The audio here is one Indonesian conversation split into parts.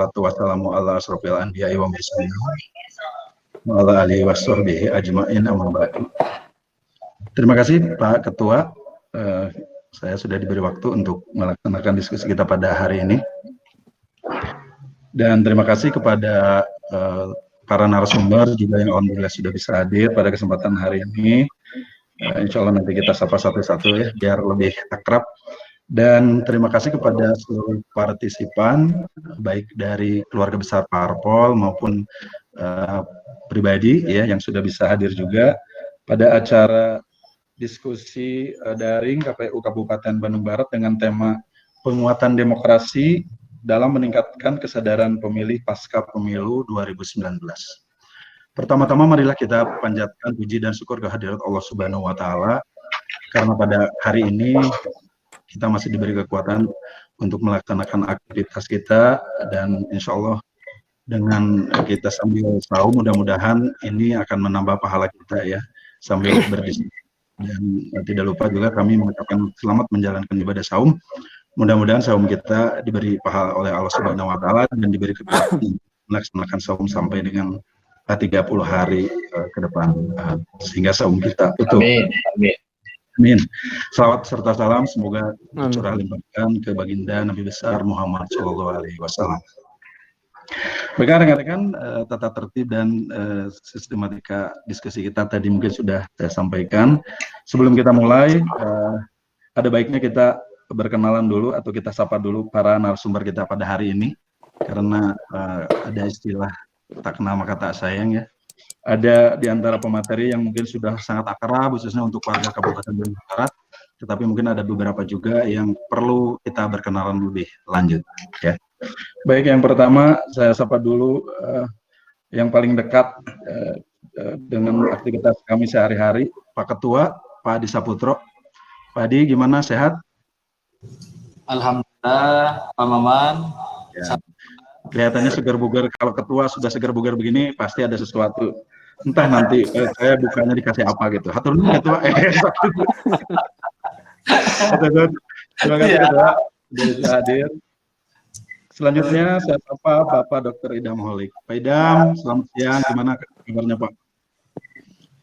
wassalatu wassalamu ala asrofil anbiya'i wa mursalin wa ala alihi washabbihi ajma'in amma ba'du. Terima kasih Pak Ketua. Saya sudah diberi waktu untuk melaksanakan diskusi kita pada hari ini. Dan terima kasih kepada para narasumber juga yang alhamdulillah sudah bisa hadir pada kesempatan hari ini. Insya Allah nanti kita sapa satu-satu ya, biar lebih akrab. Dan terima kasih kepada seluruh partisipan, baik dari keluarga besar Parpol maupun pribadi ya yang sudah bisa hadir juga pada acara diskusi daring KPU Kabupaten Bandung Barat dengan tema penguatan demokrasi dalam meningkatkan kesadaran pemilih pasca pemilu 2019. Pertama-tama marilah kita panjatkan puji dan syukur kehadirat Allah Subhanahu wa taala karena pada hari ini kita masih diberi kekuatan untuk melaksanakan aktivitas kita dan insya Allah dengan kita sambil saum mudah-mudahan ini akan menambah pahala kita ya sambil berdiskusi. Dan tidak lupa juga kami mengucapkan selamat menjalankan ibadah saum. Mudah-mudahan saum kita diberi pahala oleh Allah Subhanahu wa taala dan diberi kekuatan melaksanakan saum sampai dengan 30 hari ke depan sehingga saum kita tutup. Amin. Amin. Amin. Salawat serta salam semoga tercurah limpahkan ke baginda Nabi besar Muhammad SAW. Baik rekan-rekan, tata tertib dan sistematika diskusi kita tadi mungkin sudah saya sampaikan. Sebelum kita mulai, ada baiknya kita berkenalan dulu atau kita sapa dulu para narasumber kita pada hari ini, karena ada istilah tak kenal maka tak sayang ya. Ada di antara pemateri yang mungkin sudah sangat akrab khususnya untuk warga Kabupaten Bandung Barat, tetapi mungkin ada beberapa juga yang perlu kita berkenalan lebih lanjut ya. Baik, yang pertama saya sapa dulu yang paling dekat dengan aktivitas kami sehari-hari, Pak Ketua, Pak Adi Saputro. Pak Adi, gimana, sehat? Alhamdulillah, Pak Maman. Ya. Kelihatannya segar bugar. Kalau ketua sudah segar bugar begini, pasti ada sesuatu. Entah nanti saya bukanya dikasih apa gitu. Hatur nuhun ketua. Terima kasih ketua sudah bisa hadir. Selanjutnya saya sapa Bapak Dr. Idam Holik. Pak Idam, selamat siang. Gimana kabarnya Pak?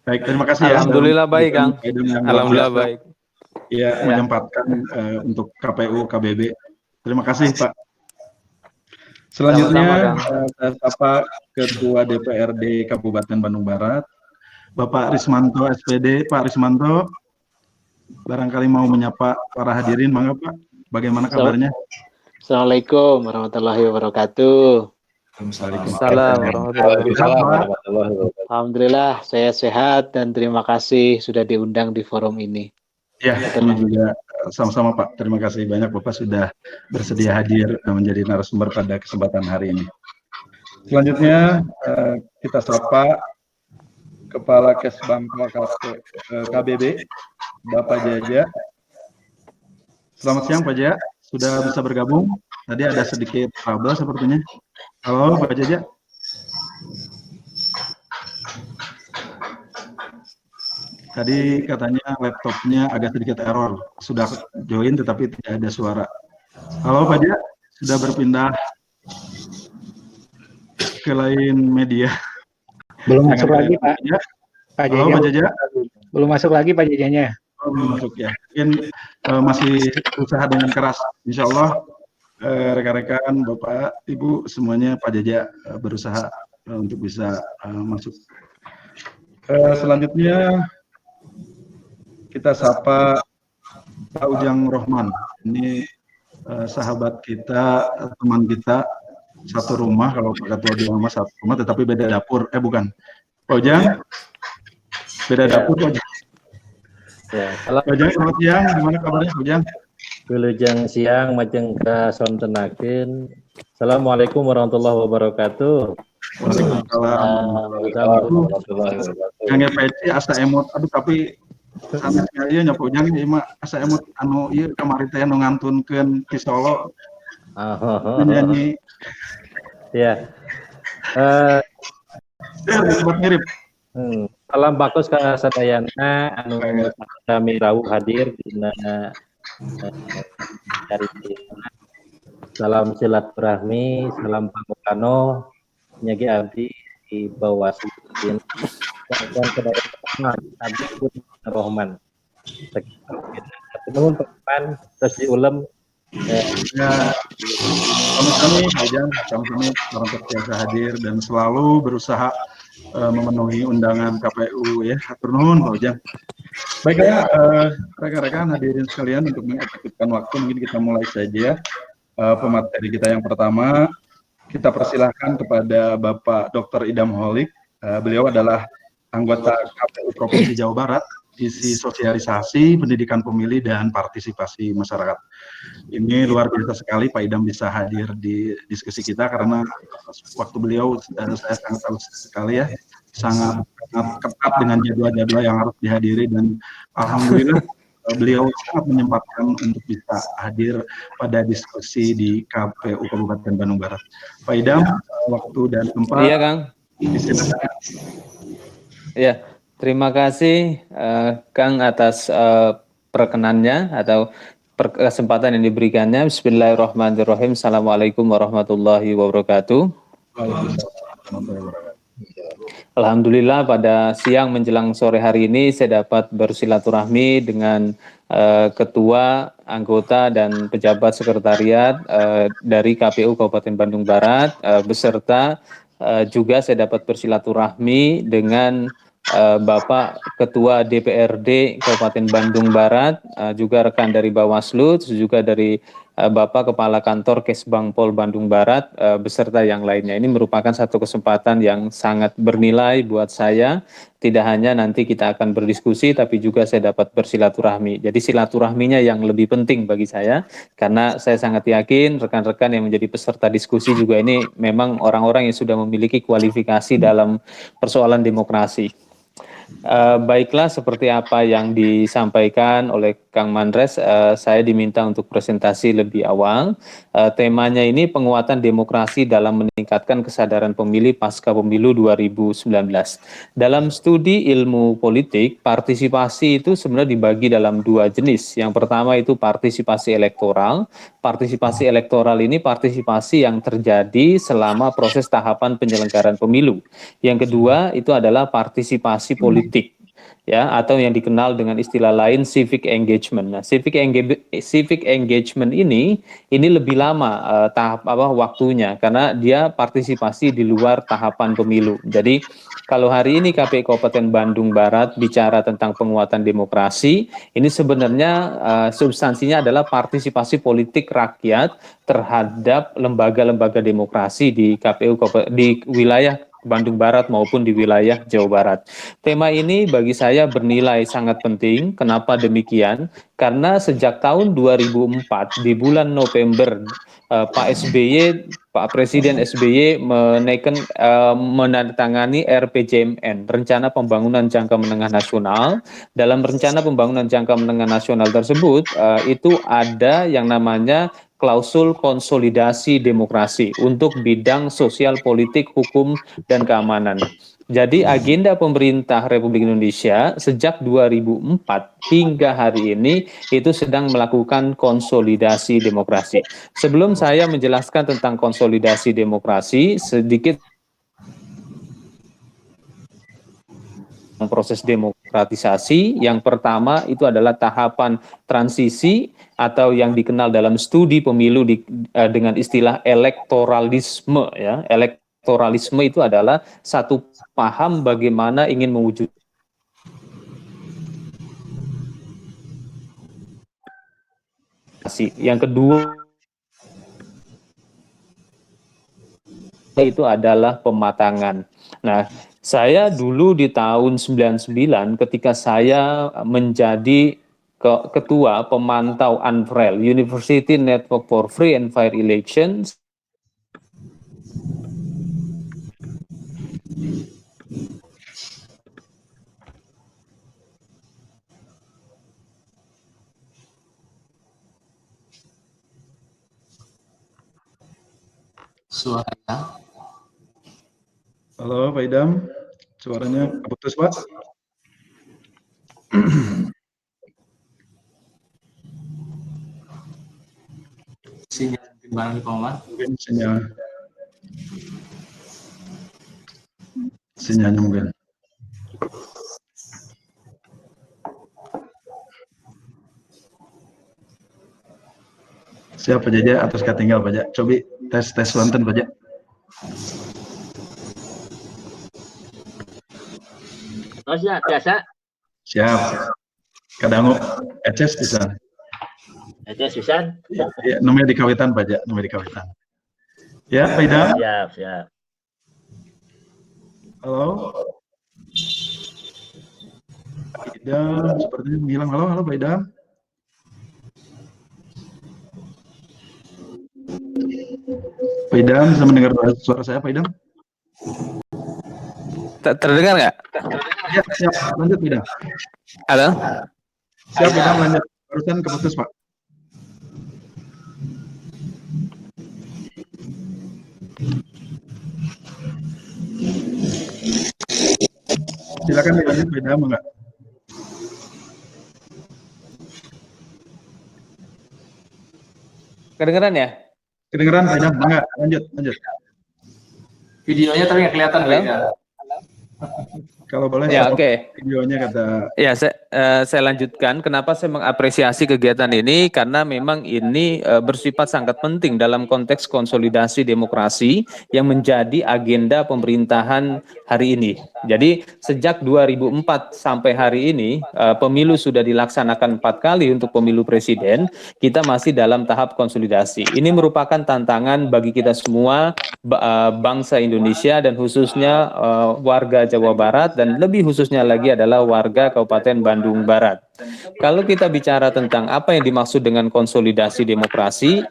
Baik, terima kasih ya. Alhamdulillah baik, Kang. Alhamdulillah baik. Ya, menyempatkan untuk KPU KBB. Terima kasih Pak. Selanjutnya saya sapa Ketua DPRD Kabupaten Bandung Barat, Bapak Rismanto SPD. Pak Rismanto, barangkali mau menyapa para hadirin, mangga Pak. Bagaimana kabarnya? Assalamualaikum warahmatullahi wabarakatuh. Assalamualaikum warahmatullahi wabarakatuh. Alhamdulillah saya sehat dan terima kasih sudah diundang di forum ini. Ya, kami juga sama-sama Pak. Terima kasih banyak Bapak sudah bersedia hadir menjadi narasumber pada kesempatan hari ini. Selanjutnya kita sapa Kepala Kesbangpol KBB, Bapak Jaja. Selamat siang Pak Jaja, sudah bisa bergabung. Tadi ada sedikit trouble sepertinya. Halo Pak Jaja. Tadi katanya laptopnya agak sedikit error, sudah join tetapi tidak ada suara. Halo Pak Jaja, sudah berpindah ke lain media. Belum masuk lagi Pak. Halo Pak Jaja. Belum masuk lagi Pak Jajanya. Oh, belum masuk ya. Mungkin masih usaha dengan keras. Insya Allah rekan-rekan, Bapak, Ibu semuanya Pak Jaja berusaha untuk bisa masuk. Selanjutnya kita sapa Pak Ujang Rohman. Ini sahabat kita, teman kita, satu rumah. Kalau Pak Ketua bilang mas satu rumah, tetapi beda dapur. Bukan. Pak Ujang, beda dapur Pak Ujang. Ya. Pak Ujang, selamat siang. Gimana kabarnya Pak Ujang? Wilujeng siang, majeng ka sontenakeun. Assalamualaikum warahmatullahi wabarakatuh. Waalaikumsalam warahmatullahi wabarakatuh. Yang PC asa emot, aduh tapi sampai sekali nya Pak Ujang ieu mah asa emot anu ieu kamari teh anu ngantunkeun Ki Solo. Nyanyi. Ya. Sempat mirip. Salam bagus ka sadayana anu kami rawuh hadir dina dari salam silaturahmi, salam pamukano, nyagi abdi di bawah dan saudara abdi pun Rohman. Ketemu teman terus diulam Ya, kami Pak Ijang, kami orang terbiasa hadir dan selalu berusaha memenuhi undangan KPU ya. Hatur nuhun Pak Ujang. Baiklah, rekan-rekan hadirin sekalian, untuk mengefektifkan waktu mungkin kita mulai saja pemateri kita yang pertama. Kita persilahkan kepada Bapak Dr. Idam Holik. Beliau adalah anggota KPU Provinsi Jawa Barat, isi sosialisasi, pendidikan pemilih, dan partisipasi masyarakat. Ini luar biasa sekali Pak Idam bisa hadir di diskusi kita karena waktu beliau saya sangat tahu sekali ya, sangat ketat dengan jadwal-jadwal yang harus dihadiri, dan alhamdulillah beliau sangat menyempatkan untuk bisa hadir pada diskusi di KPU Kabupaten Bandung Barat. Pak Idam, waktu dan tempat. Iya, Kang. Disilakan. Ya, terima kasih Kang atas perkenannya atau kesempatan yang diberikannya. Bismillahirrahmanirrahim. Assalamualaikum warahmatullahi wabarakatuh. Alhamdulillah pada siang menjelang sore hari ini saya dapat bersilaturahmi dengan ketua, anggota, dan pejabat sekretariat dari KPU Kabupaten Bandung Barat, beserta juga saya dapat bersilaturahmi dengan Bapak Ketua DPRD Kabupaten Bandung Barat, juga rekan dari Bawaslu, juga dari Bapak Kepala Kantor Kesbangpol Bandung Barat, beserta yang lainnya. Ini merupakan satu kesempatan yang sangat bernilai buat saya. Tidak hanya nanti kita akan berdiskusi, tapi juga saya dapat bersilaturahmi. Jadi silaturahminya yang lebih penting bagi saya, karena saya sangat yakin rekan-rekan yang menjadi peserta diskusi juga ini memang orang-orang yang sudah memiliki kualifikasi dalam persoalan demokrasi. Baiklah, seperti apa yang disampaikan oleh Kang Mandres, saya diminta untuk presentasi lebih awal. Temanya ini penguatan demokrasi dalam meningkatkan kesadaran pemilih pasca pemilu 2019. Dalam studi ilmu politik, partisipasi itu sebenarnya dibagi dalam dua jenis. Yang pertama itu partisipasi elektoral. Partisipasi elektoral ini partisipasi yang terjadi selama proses tahapan penyelenggaraan pemilu. Yang kedua itu adalah partisipasi politik, ya, atau yang dikenal dengan istilah lain civic engagement. Nah, civic engagement ini lebih lama waktunya karena dia partisipasi di luar tahapan pemilu. Jadi kalau hari ini KPU Kabupaten Bandung Barat bicara tentang penguatan demokrasi, ini sebenarnya substansinya adalah partisipasi politik rakyat terhadap lembaga-lembaga demokrasi di KPU di wilayah Bandung Barat maupun di wilayah Jawa Barat. Tema ini bagi saya bernilai sangat penting. Kenapa demikian? Karena sejak tahun 2004 di bulan November Pak Presiden SBY menandatangani RPJMN, Rencana Pembangunan Jangka Menengah Nasional. Dalam Rencana Pembangunan Jangka Menengah Nasional tersebut itu ada yang namanya klausul konsolidasi demokrasi untuk bidang sosial, politik, hukum, dan keamanan. Jadi agenda pemerintah Republik Indonesia sejak 2004 hingga hari ini itu sedang melakukan konsolidasi demokrasi. Sebelum saya menjelaskan tentang konsolidasi demokrasi, sedikit proses demokratisasi. Yang pertama itu adalah tahapan transisi atau yang dikenal dalam studi pemilu dengan istilah elektoralisme, ya. Elektoralisme itu adalah satu paham bagaimana ingin mewujudkan. Yang kedua itu adalah pematangan. Nah, saya dulu di tahun 99 ketika saya menjadi ketua pemantau UNFREL, University Network for Free and Fair Elections. Suaranya. Halo Pak Idam, suaranya putus Pak. Sinyal Gimana nih, Pak Omar? Mungkin sinyalnya mungkin. Siapa aja atas tinggal Pak Ja. Cobi tes Banten Pak Ja. Oh, biasa. Siap. Kadang eces bisa. Aja Susan. Ya, nomor dikawitan Pak Ja, nomor dikawitan. Ya, Pak Idam. Siap. Halo. Pak Idam sepertinya menghilang. Halo Pak Idam. Pak Idam bisa mendengar suara saya Pak Idam? Terdengar nggak? Ya, siap. Lanjut Pak Idam. Halo? Siap Pak Idam, lanjut. Barusan keputus Pak. Silakan dilanjut Pak Idam, enggak? Kedengeran ya? Kedengeran Pak Idam, enggak? Lanjut. Videonya tapi nggak kelihatan. Halo? Kalau boleh Ya, stop oke. videonya kata. Ya, saya lanjutkan. Kenapa saya mengapresiasi kegiatan ini? Karena memang ini bersifat sangat penting dalam konteks konsolidasi demokrasi yang menjadi agenda pemerintahan hari ini. Jadi sejak 2004 sampai hari ini pemilu sudah dilaksanakan 4 kali untuk pemilu presiden. Kita masih dalam tahap konsolidasi. Ini merupakan tantangan bagi kita semua, bangsa Indonesia dan khususnya warga Jawa Barat, dan lebih khususnya lagi adalah warga Kabupaten Bandung Barat. Kalau kita bicara tentang apa yang dimaksud dengan konsolidasi demokrasi,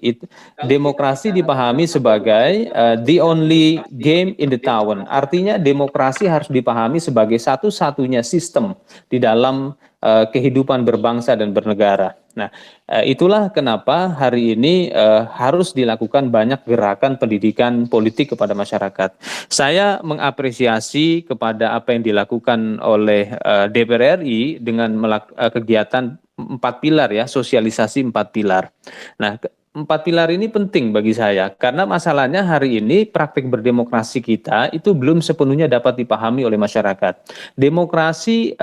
demokrasi dipahami sebagai the only game in the town. Artinya demokrasi harus dipahami sebagai satu-satunya sistem di dalam kehidupan berbangsa dan bernegara. Nah, itulah kenapa hari ini harus dilakukan banyak gerakan pendidikan politik kepada masyarakat. Saya mengapresiasi kepada apa yang dilakukan oleh DPR RI dengan kegiatan 4 pilar ya, sosialisasi 4 pilar. Nah, 4 pilar ini penting bagi saya karena masalahnya hari ini praktik berdemokrasi kita itu belum sepenuhnya dapat dipahami oleh masyarakat. Demokrasi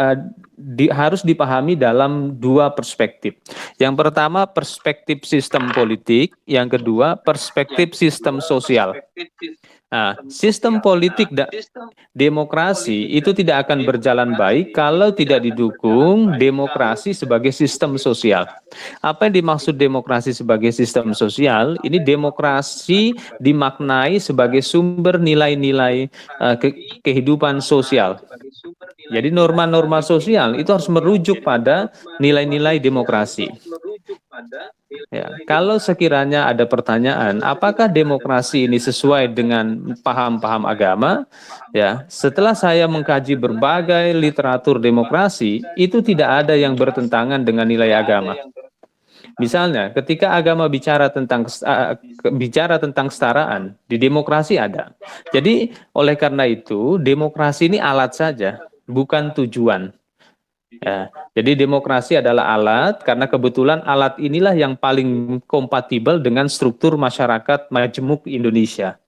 harus dipahami dalam 2 perspektif. Yang pertama perspektif sistem politik, yang kedua perspektif sistem sosial. Nah, sistem politik demokrasi itu tidak akan berjalan baik kalau tidak didukung demokrasi sebagai sistem sosial. Apa yang dimaksud demokrasi sebagai sistem sosial? Ini demokrasi dimaknai sebagai sumber nilai-nilai kehidupan sosial. Jadi norma-norma sosial itu harus merujuk pada nilai-nilai demokrasi. Ya, kalau sekiranya ada pertanyaan, apakah demokrasi ini sesuai dengan paham-paham agama? Ya, setelah saya mengkaji berbagai literatur demokrasi, itu tidak ada yang bertentangan dengan nilai agama. Misalnya, ketika agama bicara tentang kesetaraan, di demokrasi ada. Jadi, oleh karena itu, demokrasi ini alat saja, bukan tujuan. Ya, jadi demokrasi adalah alat karena kebetulan alat inilah yang paling kompatibel dengan struktur masyarakat majemuk Indonesia.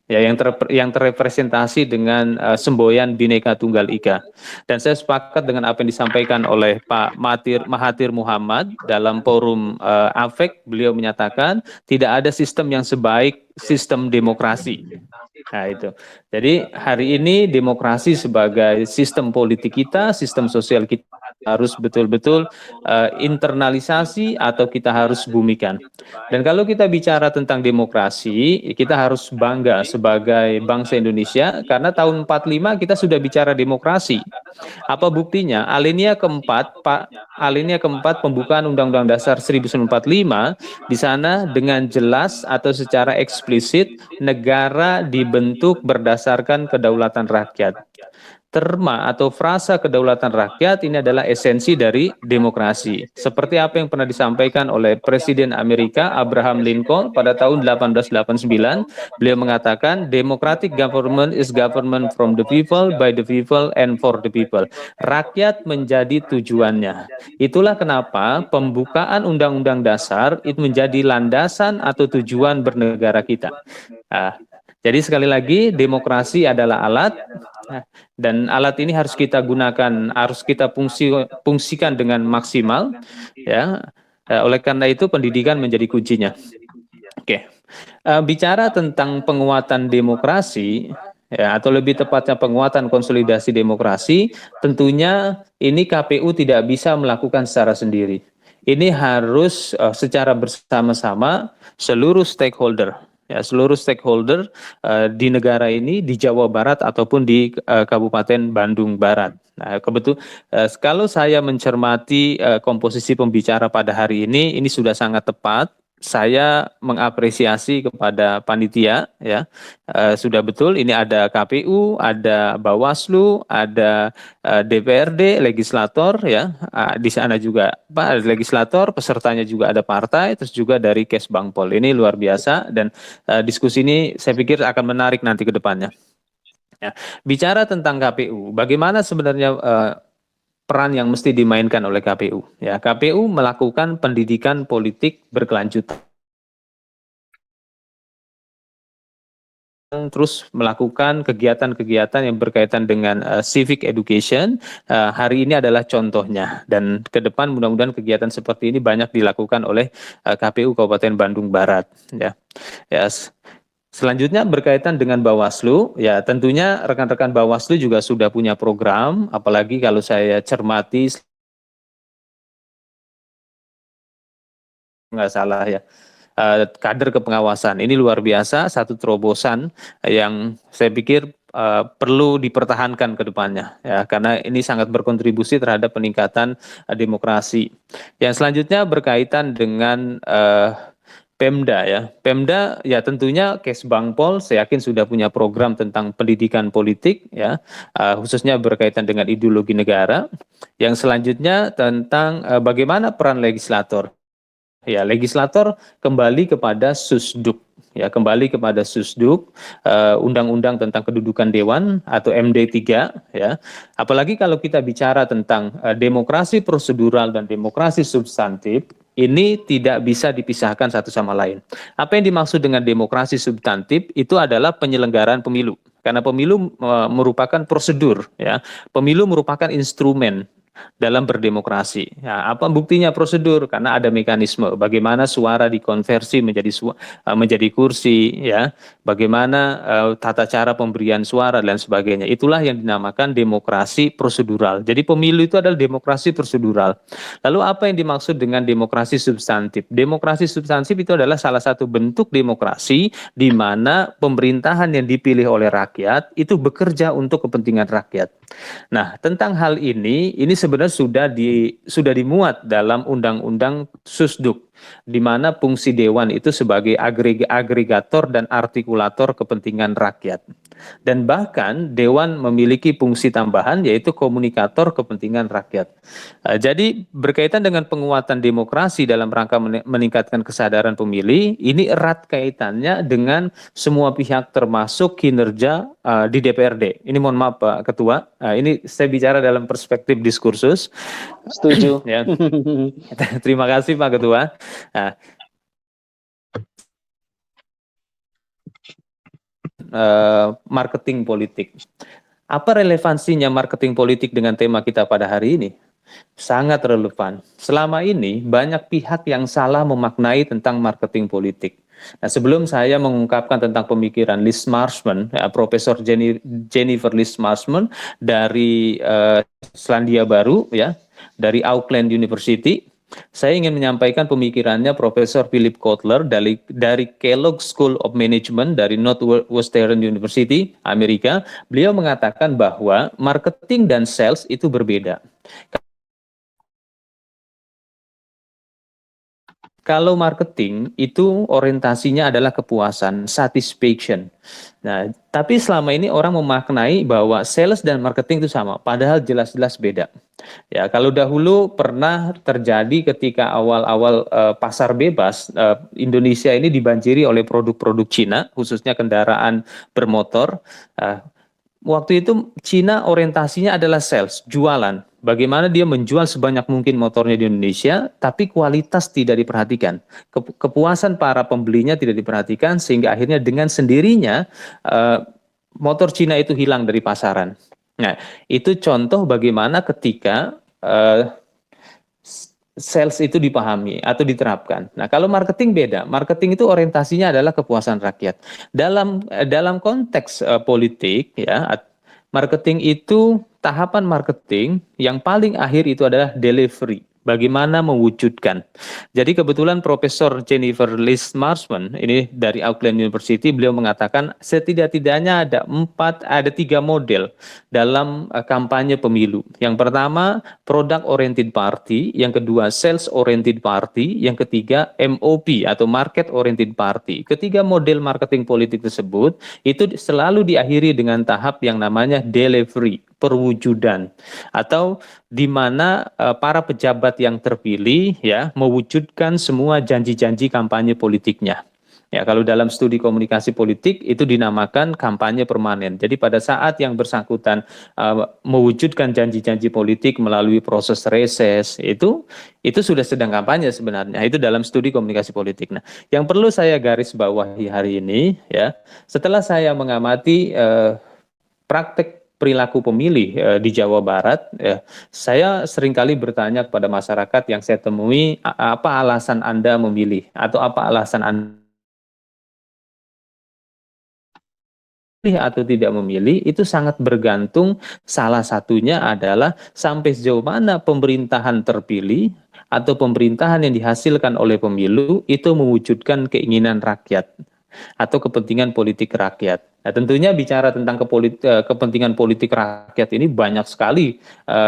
Ya, yang terrepresentasi dengan semboyan Bhinneka Tunggal Ika. Dan saya sepakat dengan apa yang disampaikan oleh Pak Mahathir Muhammad dalam forum APEC. Beliau menyatakan tidak ada sistem yang sebaik sistem demokrasi. Nah, itu. Jadi hari ini demokrasi sebagai sistem politik kita, sistem sosial kita harus betul-betul internalisasi atau kita harus bumikan. Dan kalau kita bicara tentang demokrasi, kita harus bangga sebagai bangsa Indonesia karena tahun 45 kita sudah bicara demokrasi. Apa buktinya? Alinea keempat pembukaan Undang-Undang Dasar 1945 di sana dengan jelas atau secara eksplisit negara dibentuk berdasarkan kedaulatan rakyat. terma atau frasa kedaulatan rakyat ini adalah esensi dari demokrasi. Seperti apa yang pernah disampaikan oleh Presiden Amerika Abraham Lincoln pada tahun 1889, beliau mengatakan democratic government is government from the people, by the people, and for the people. Rakyat menjadi tujuannya. Itulah kenapa pembukaan Undang-Undang Dasar itu menjadi landasan atau tujuan bernegara kita. Jadi sekali lagi, demokrasi adalah alat, dan alat ini harus kita gunakan, harus kita fungsikan dengan maksimal, ya. Oleh karena itu pendidikan menjadi kuncinya. Oke, bicara tentang penguatan demokrasi, ya, atau lebih tepatnya penguatan konsolidasi demokrasi, tentunya ini KPU tidak bisa melakukan secara sendiri. Ini harus secara bersama-sama seluruh stakeholder. Ya, seluruh stakeholder di negara ini, di Jawa Barat ataupun di Kabupaten Bandung Barat. Nah, kebetulan kalau saya mencermati komposisi pembicara pada hari ini sudah sangat tepat. Saya mengapresiasi kepada panitia, ya, sudah betul. Ini ada KPU, ada Bawaslu, ada DPRD, legislator, ya, di sana juga Pak legislator, pesertanya juga ada partai, terus juga dari Kesbangpol. Ini luar biasa dan diskusi ini saya pikir akan menarik nanti ke depannya. Ya. Bicara tentang KPU, bagaimana sebenarnya peran yang mesti dimainkan oleh KPU? Ya, KPU melakukan pendidikan politik berkelanjutan, terus melakukan kegiatan-kegiatan yang berkaitan dengan civic education. Hari ini adalah contohnya, dan ke depan mudah-mudahan kegiatan seperti ini banyak dilakukan oleh KPU Kabupaten Bandung Barat. Ya, selanjutnya berkaitan dengan Bawaslu, ya tentunya rekan-rekan Bawaslu juga sudah punya program, apalagi kalau saya cermati nggak salah ya, kader kepengawasan ini luar biasa, satu terobosan yang saya pikir perlu dipertahankan ke depannya, ya, karena ini sangat berkontribusi terhadap peningkatan demokrasi. Yang selanjutnya berkaitan dengan Pemda, ya. Pemda ya tentunya Kesbangpol saya yakin sudah punya program tentang pendidikan politik, ya, khususnya berkaitan dengan ideologi negara. Yang selanjutnya tentang bagaimana peran legislator. Ya, legislator kembali kepada Susduk, ya, kembali kepada Susduk, Undang-Undang tentang Kedudukan Dewan atau MD3, ya. Apalagi kalau kita bicara tentang demokrasi prosedural dan demokrasi substantif, ini tidak bisa dipisahkan satu sama lain. Apa yang dimaksud dengan demokrasi substantif itu adalah penyelenggaraan pemilu. Karena pemilu merupakan prosedur, ya. Pemilu merupakan instrumen dalam berdemokrasi. Ya, apa buktinya prosedur? Karena ada mekanisme bagaimana suara dikonversi menjadi kursi, ya. Bagaimana tata cara pemberian suara dan sebagainya. Itulah yang dinamakan demokrasi prosedural. Jadi pemilu itu adalah demokrasi prosedural. Lalu apa yang dimaksud dengan demokrasi substantif? Demokrasi substantif itu adalah salah satu bentuk demokrasi di mana pemerintahan yang dipilih oleh rakyat itu bekerja untuk kepentingan rakyat. Nah, tentang hal ini sebenarnya sudah dimuat dalam Undang-Undang Susduk, di mana fungsi Dewan itu sebagai agregator dan artikulator kepentingan rakyat. Dan bahkan Dewan memiliki fungsi tambahan yaitu komunikator kepentingan rakyat. Jadi berkaitan dengan penguatan demokrasi dalam rangka meningkatkan kesadaran pemilih, ini erat kaitannya dengan semua pihak termasuk kinerja di DPRD. Ini mohon maaf Pak Ketua, ini saya bicara dalam perspektif diskursus. Setuju. Ya. Terima kasih Pak Ketua. Marketing politik. Apa relevansinya marketing politik dengan tema kita pada hari ini? Sangat relevan. Selama ini banyak pihak yang salah memaknai tentang marketing politik. Nah, sebelum saya mengungkapkan tentang pemikiran Liz Marsman, Profesor Jennifer Liz Marsman dari Selandia Baru, ya, dari Auckland University, saya ingin menyampaikan pemikirannya Profesor Philip Kotler dari Kellogg School of Management dari Northwestern University, Amerika. Beliau mengatakan bahwa marketing dan sales itu berbeda. kalau marketing itu orientasinya adalah kepuasan, satisfaction. Nah, tapi selama ini orang memaknai bahwa sales dan marketing itu sama, padahal jelas-jelas beda. Ya, kalau dahulu pernah terjadi ketika awal-awal pasar bebas, Indonesia ini dibanjiri oleh produk-produk Cina, khususnya kendaraan bermotor. Waktu itu Cina orientasinya adalah sales, jualan. Bagaimana dia menjual sebanyak mungkin motornya di Indonesia, tapi kualitas tidak diperhatikan. Kepuasan para pembelinya tidak diperhatikan, sehingga akhirnya dengan sendirinya motor Cina itu hilang dari pasaran. Nah, itu contoh bagaimana ketika sales itu dipahami atau diterapkan. Nah, kalau marketing beda. Marketing itu orientasinya adalah kepuasan rakyat. Dalam konteks politik, ya, marketing itu tahapan marketing yang paling akhir itu adalah delivery. Bagaimana mewujudkan. Jadi kebetulan Profesor Jennifer Liz Marsman ini dari Auckland University, beliau mengatakan setidak-tidaknya ada 3 model dalam kampanye pemilu. Yang pertama product oriented party, yang kedua sales oriented party, yang ketiga MOP atau market oriented party. Ketiga model marketing politik tersebut itu selalu diakhiri dengan tahap yang namanya delivery, perwujudan, atau di mana para pejabat yang terpilih ya mewujudkan semua janji-janji kampanye politiknya. Ya, kalau dalam studi komunikasi politik itu dinamakan kampanye permanen. Jadi pada saat yang bersangkutan mewujudkan janji-janji politik melalui proses reses, itu sudah sedang kampanye sebenarnya. Itu dalam studi komunikasi politik. Nah, yang perlu saya garis bawahi hari ini ya, setelah saya mengamati praktek perilaku pemilih di Jawa Barat, saya seringkali bertanya kepada masyarakat yang saya temui, apa alasan Anda memilih atau apa alasan Anda atau tidak memilih, itu sangat bergantung. Salah satunya adalah sampai sejauh mana pemerintahan terpilih atau pemerintahan yang dihasilkan oleh pemilu itu mewujudkan keinginan rakyat atau kepentingan politik rakyat. Nah, tentunya bicara tentang kepentingan politik rakyat ini banyak sekali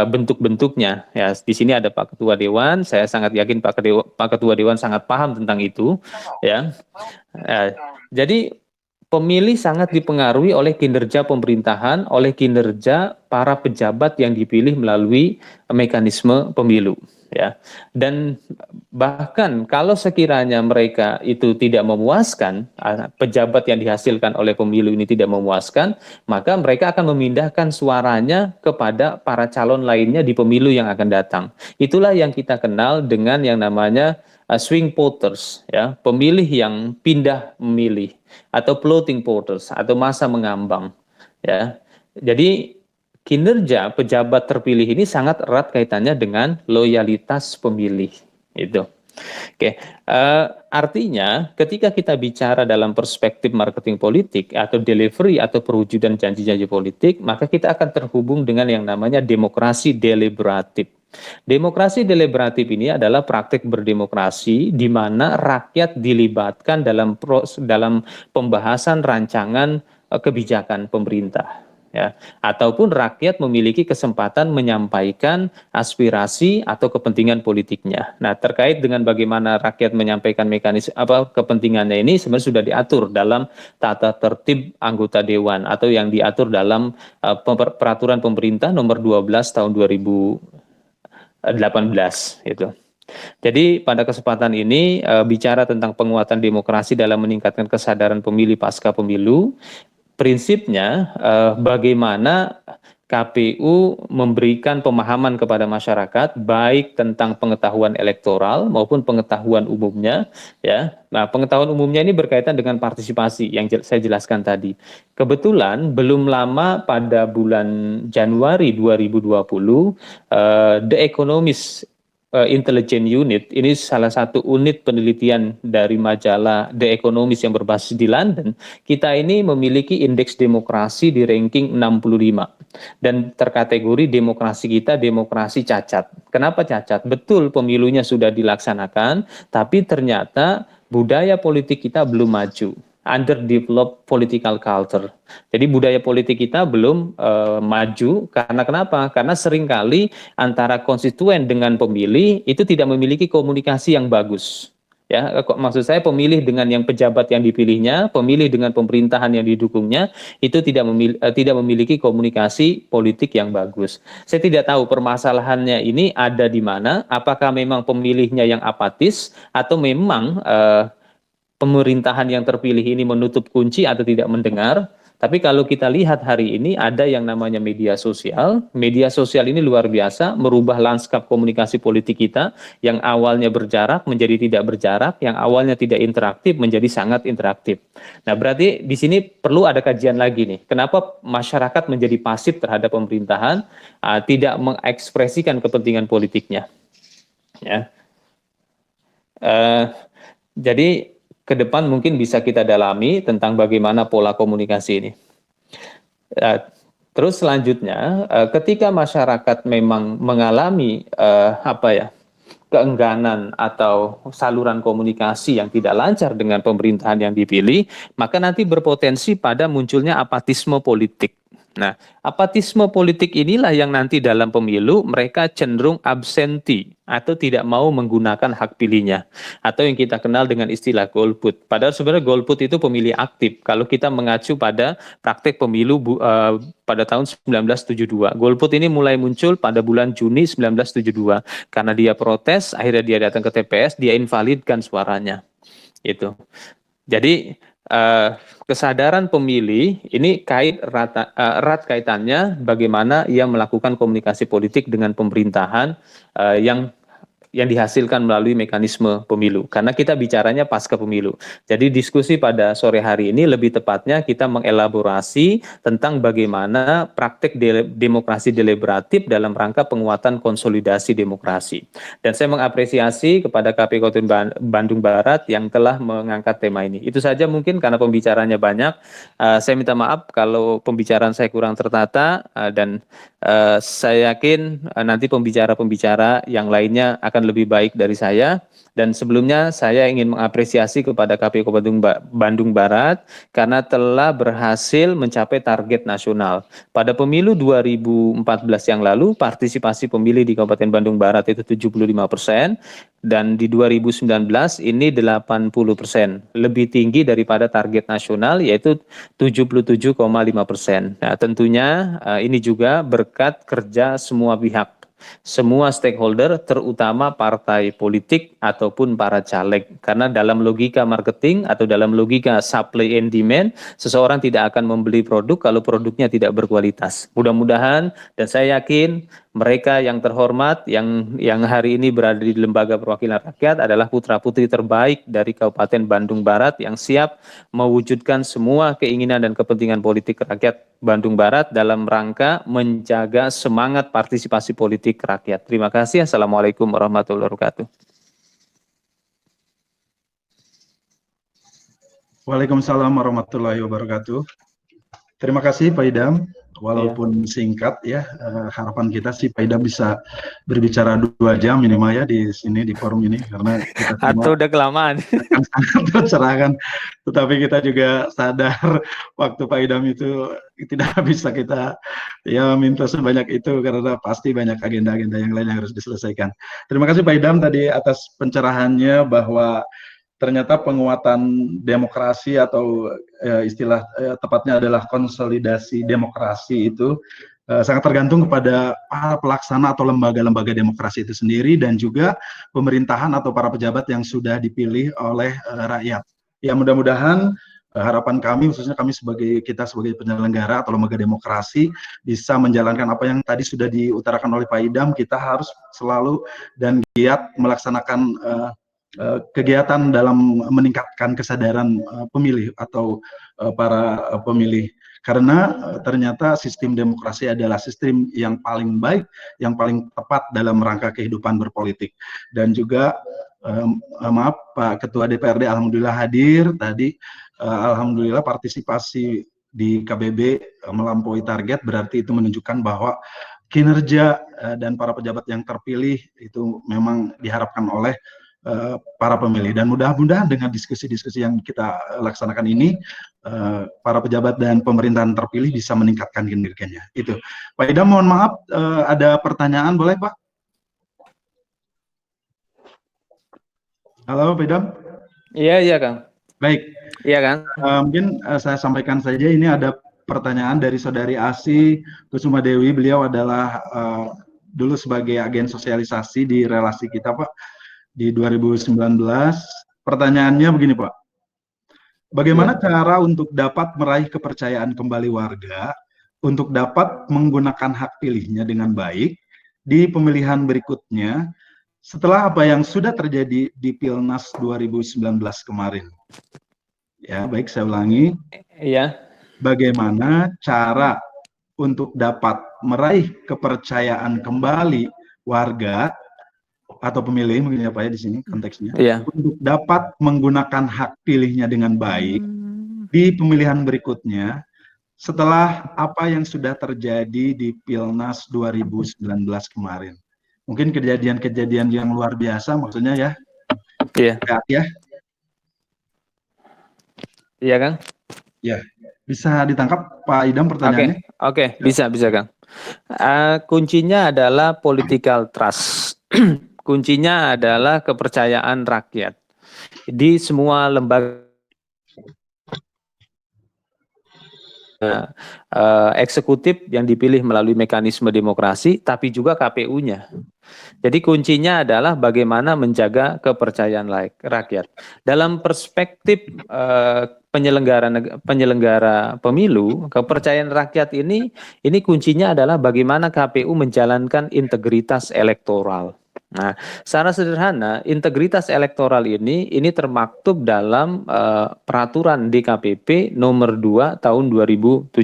bentuk-bentuknya. Ya, di sini ada Pak Ketua Dewan. Saya sangat yakin Pak Ketua Dewan sangat paham tentang itu. Ya, jadi pemilih sangat dipengaruhi oleh kinerja pemerintahan, oleh kinerja para pejabat yang dipilih melalui mekanisme pemilu. Ya, dan bahkan kalau sekiranya mereka itu tidak memuaskan, pejabat yang dihasilkan oleh pemilu ini tidak memuaskan, maka mereka akan memindahkan suaranya kepada para calon lainnya di pemilu yang akan datang. Itulah yang kita kenal dengan yang namanya swing voters, ya, pemilih yang pindah memilih, atau floating voters atau masa mengambang. Ya, jadi kinerja pejabat terpilih ini sangat erat kaitannya dengan loyalitas pemilih. Itu. Oke, artinya ketika kita bicara dalam perspektif marketing politik atau delivery atau perwujudan janji-janji politik, maka kita akan terhubung dengan yang namanya demokrasi deliberatif. Demokrasi deliberatif ini adalah praktik berdemokrasi di mana rakyat dilibatkan dalam pembahasan rancangan kebijakan pemerintah. Ya, ataupun rakyat memiliki kesempatan menyampaikan aspirasi atau kepentingan politiknya. Nah, terkait dengan bagaimana rakyat menyampaikan mekanisme kepentingannya ini sebenarnya sudah diatur dalam tata tertib anggota dewan atau yang diatur dalam peraturan pemerintah nomor 12 tahun 2018 itu. Jadi pada kesempatan ini bicara tentang penguatan demokrasi dalam meningkatkan kesadaran pemilih pasca pemilu. Prinsipnya bagaimana KPU memberikan pemahaman kepada masyarakat baik tentang pengetahuan elektoral maupun pengetahuan umumnya, ya. Nah, pengetahuan umumnya ini berkaitan dengan partisipasi yang saya jelaskan tadi. Kebetulan belum lama pada bulan Januari 2020 The Economist Intelligence Unit, ini salah satu unit penelitian dari majalah The Economist yang berbasis di London. Kita ini memiliki indeks demokrasi di ranking 65 dan terkategori demokrasi kita demokrasi cacat. Kenapa cacat? Betul pemilunya sudah dilaksanakan, tapi ternyata budaya politik kita belum maju. Underdeveloped political culture. Jadi budaya politik kita belum maju karena kenapa? Karena seringkali antara konstituen dengan pemilih itu tidak memiliki komunikasi yang bagus. Ya, kok maksud saya pemilih dengan yang pejabat yang dipilihnya, pemilih dengan pemerintahan yang didukungnya itu tidak memiliki komunikasi politik yang bagus. Saya tidak tahu permasalahannya ini ada di mana. Apakah memang pemilihnya yang apatis atau memang pemerintahan yang terpilih ini menutup kunci atau tidak mendengar. Tapi kalau kita lihat hari ini ada yang namanya media sosial. Media sosial ini luar biasa merubah lanskap komunikasi politik kita yang awalnya berjarak menjadi tidak berjarak, yang awalnya tidak interaktif menjadi sangat interaktif. Nah, berarti di sini perlu ada kajian lagi nih. Kenapa masyarakat menjadi pasif terhadap pemerintahan, tidak mengekspresikan kepentingan politiknya? Ya. Jadi ke depan mungkin bisa kita dalami tentang bagaimana pola komunikasi ini. Terus selanjutnya, ketika masyarakat memang mengalami keengganan atau saluran komunikasi yang tidak lancar dengan pemerintahan yang dipilih, maka nanti berpotensi pada munculnya apatisme politik. Nah, apatisme politik inilah yang nanti dalam pemilu mereka cenderung absenti atau tidak mau menggunakan hak pilihnya, atau yang kita kenal dengan istilah golput. Padahal sebenarnya golput itu pemilih aktif. Kalau kita mengacu pada praktek pemilu pada tahun 1972, golput ini mulai muncul pada bulan Juni 1972 karena dia protes, akhirnya dia datang ke TPS, dia invalidkan suaranya. Itu. Jadi kesadaran pemilih ini erat kaitannya bagaimana ia melakukan komunikasi politik dengan pemerintahan yang dihasilkan melalui mekanisme pemilu. Karena kita bicaranya pasca pemilu. Jadi diskusi pada sore hari ini lebih tepatnya kita mengelaborasi tentang bagaimana praktek demokrasi deliberatif dalam rangka penguatan konsolidasi demokrasi. Dan saya mengapresiasi kepada KPU Kabupaten Bandung Barat yang telah mengangkat tema ini. Itu saja mungkin karena pembicaranya banyak. Saya minta maaf kalau pembicaraan saya kurang tertata dan saya yakin nanti pembicara-pembicara yang lainnya akan lebih baik dari saya. Dan sebelumnya saya ingin mengapresiasi kepada KPU Kabupaten Bandung Barat karena telah berhasil mencapai target nasional. Pada pemilu 2014 yang lalu, partisipasi pemilih di Kabupaten Bandung Barat itu 75%, dan di 2019 ini 80%, lebih tinggi daripada target nasional yaitu 77,5%. Nah, tentunya ini juga berkat kerja semua pihak, semua stakeholder, terutama partai politik ataupun para caleg. Karena dalam logika marketing atau dalam logika supply and demand, seseorang tidak akan membeli produk kalau produknya tidak berkualitas. Mudah-mudahan, dan saya yakin mereka yang terhormat yang hari ini berada di Lembaga Perwakilan Rakyat adalah putra-putri terbaik dari Kabupaten Bandung Barat yang siap mewujudkan semua keinginan dan kepentingan politik rakyat Bandung Barat dalam rangka menjaga semangat partisipasi politik rakyat. Terima kasih. Assalamualaikum warahmatullahi wabarakatuh. Waalaikumsalam warahmatullahi wabarakatuh. Terima kasih Pak Idam. Walaupun singkat ya, harapan kita sih Pak Idam bisa berbicara 2 jam minimal ya di sini, di forum ini, karena kita atau udah kelamaan akan sangat tercerahkan. Tetapi kita juga sadar waktu Pak Idam itu tidak bisa kita ya minta sebanyak itu karena pasti banyak agenda-agenda yang lain yang harus diselesaikan. Terima kasih Pak Idam tadi atas pencerahannya bahwa ternyata penguatan demokrasi atau istilah tepatnya adalah konsolidasi demokrasi itu sangat tergantung kepada para pelaksana atau lembaga-lembaga demokrasi itu sendiri dan juga pemerintahan atau para pejabat yang sudah dipilih oleh rakyat. Ya mudah-mudahan harapan kami, khususnya kami sebagai penyelenggara atau lembaga demokrasi, bisa menjalankan apa yang tadi sudah diutarakan oleh Pak Idam. Kita harus selalu dan giat melaksanakan kegiatan dalam meningkatkan kesadaran pemilih atau para pemilih, karena ternyata sistem demokrasi adalah sistem yang paling baik, yang paling tepat dalam rangka kehidupan berpolitik. Dan juga maaf Pak Ketua DPRD alhamdulillah hadir tadi, alhamdulillah partisipasi di KBB melampaui target, berarti itu menunjukkan bahwa kinerja dan para pejabat yang terpilih itu memang diharapkan oleh para pemilih. Dan mudah-mudahan dengan diskusi-diskusi yang kita laksanakan ini, para pejabat dan pemerintahan terpilih bisa meningkatkan kinerjanya. Itu. Pak Idam, mohon maaf, ada pertanyaan, boleh Pak? Halo Pak Idam. Iya Kang. Baik, Iya Kang. mungkin saya sampaikan saja, ini ada pertanyaan dari Saudari Asi Kusuma Dewi. Beliau adalah dulu sebagai agen sosialisasi di relasi kita, Pak, di 2019. Pertanyaannya begini, Pak. Bagaimana cara untuk dapat meraih kepercayaan kembali warga untuk dapat menggunakan hak pilihnya dengan baik di pemilihan berikutnya setelah apa yang sudah terjadi di Pilnas 2019 kemarin? Ya, baik, saya ulangi. Iya. Bagaimana cara untuk dapat meraih kepercayaan kembali warga atau pemilih, mungkin ya Pak ya di sini konteksnya, untuk dapat menggunakan hak pilihnya dengan baik di pemilihan berikutnya setelah apa yang sudah terjadi di Pilnas 2019 kemarin. Mungkin kejadian-kejadian yang luar biasa maksudnya ya. Iya. Ya. Iya Kang. Ya, bisa ditangkap Pak Idam pertanyaannya? Oke, bisa Kang. Kuncinya adalah political trust. Kuncinya adalah kepercayaan rakyat di semua lembaga eksekutif yang dipilih melalui mekanisme demokrasi, tapi juga KPU-nya. Jadi kuncinya adalah bagaimana menjaga kepercayaan rakyat. Dalam perspektif penyelenggara pemilu, kepercayaan rakyat ini kuncinya adalah bagaimana KPU menjalankan integritas elektoral. Nah, secara sederhana, integritas elektoral ini termaktub dalam peraturan DKPP nomor 2 tahun 2017.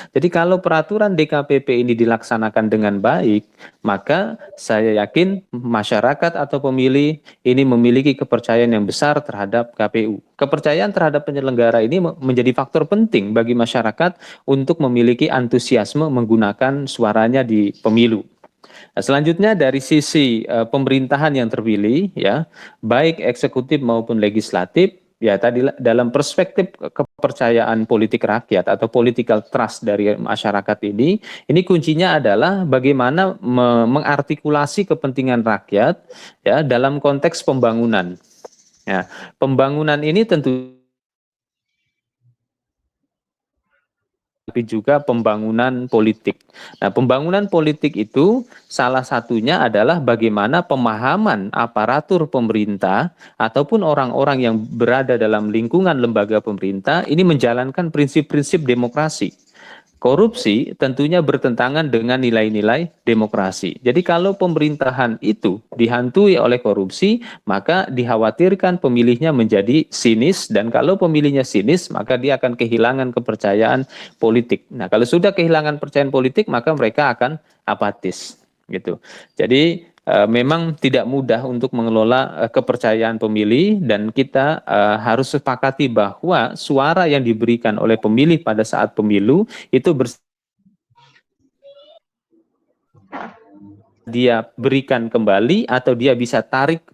Jadi kalau peraturan DKPP ini dilaksanakan dengan baik, maka saya yakin masyarakat atau pemilih ini memiliki kepercayaan yang besar terhadap KPU. Kepercayaan terhadap penyelenggara ini menjadi faktor penting bagi masyarakat untuk memiliki antusiasme menggunakan suaranya di pemilu. Nah, selanjutnya dari sisi pemerintahan yang terpilih, ya, baik eksekutif maupun legislatif, ya tadi dalam perspektif kepercayaan politik rakyat atau political trust dari masyarakat ini kuncinya adalah bagaimana mengartikulasi kepentingan rakyat, ya, dalam konteks pembangunan. Ya, pembangunan ini tentu tapi juga pembangunan politik. Nah, pembangunan politik itu salah satunya adalah bagaimana pemahaman aparatur pemerintah ataupun orang-orang yang berada dalam lingkungan lembaga pemerintah ini menjalankan prinsip-prinsip demokrasi. Korupsi tentunya bertentangan dengan nilai-nilai demokrasi. Jadi kalau pemerintahan itu dihantui oleh korupsi, maka dikhawatirkan pemilihnya menjadi sinis, dan kalau pemilihnya sinis, maka dia akan kehilangan kepercayaan politik. Nah, kalau sudah kehilangan kepercayaan politik, maka mereka akan apatis, gitu. Jadi memang tidak mudah untuk mengelola kepercayaan pemilih, dan kita harus sepakati bahwa suara yang diberikan oleh pemilih pada saat pemilu itu dia berikan kembali atau dia bisa tarik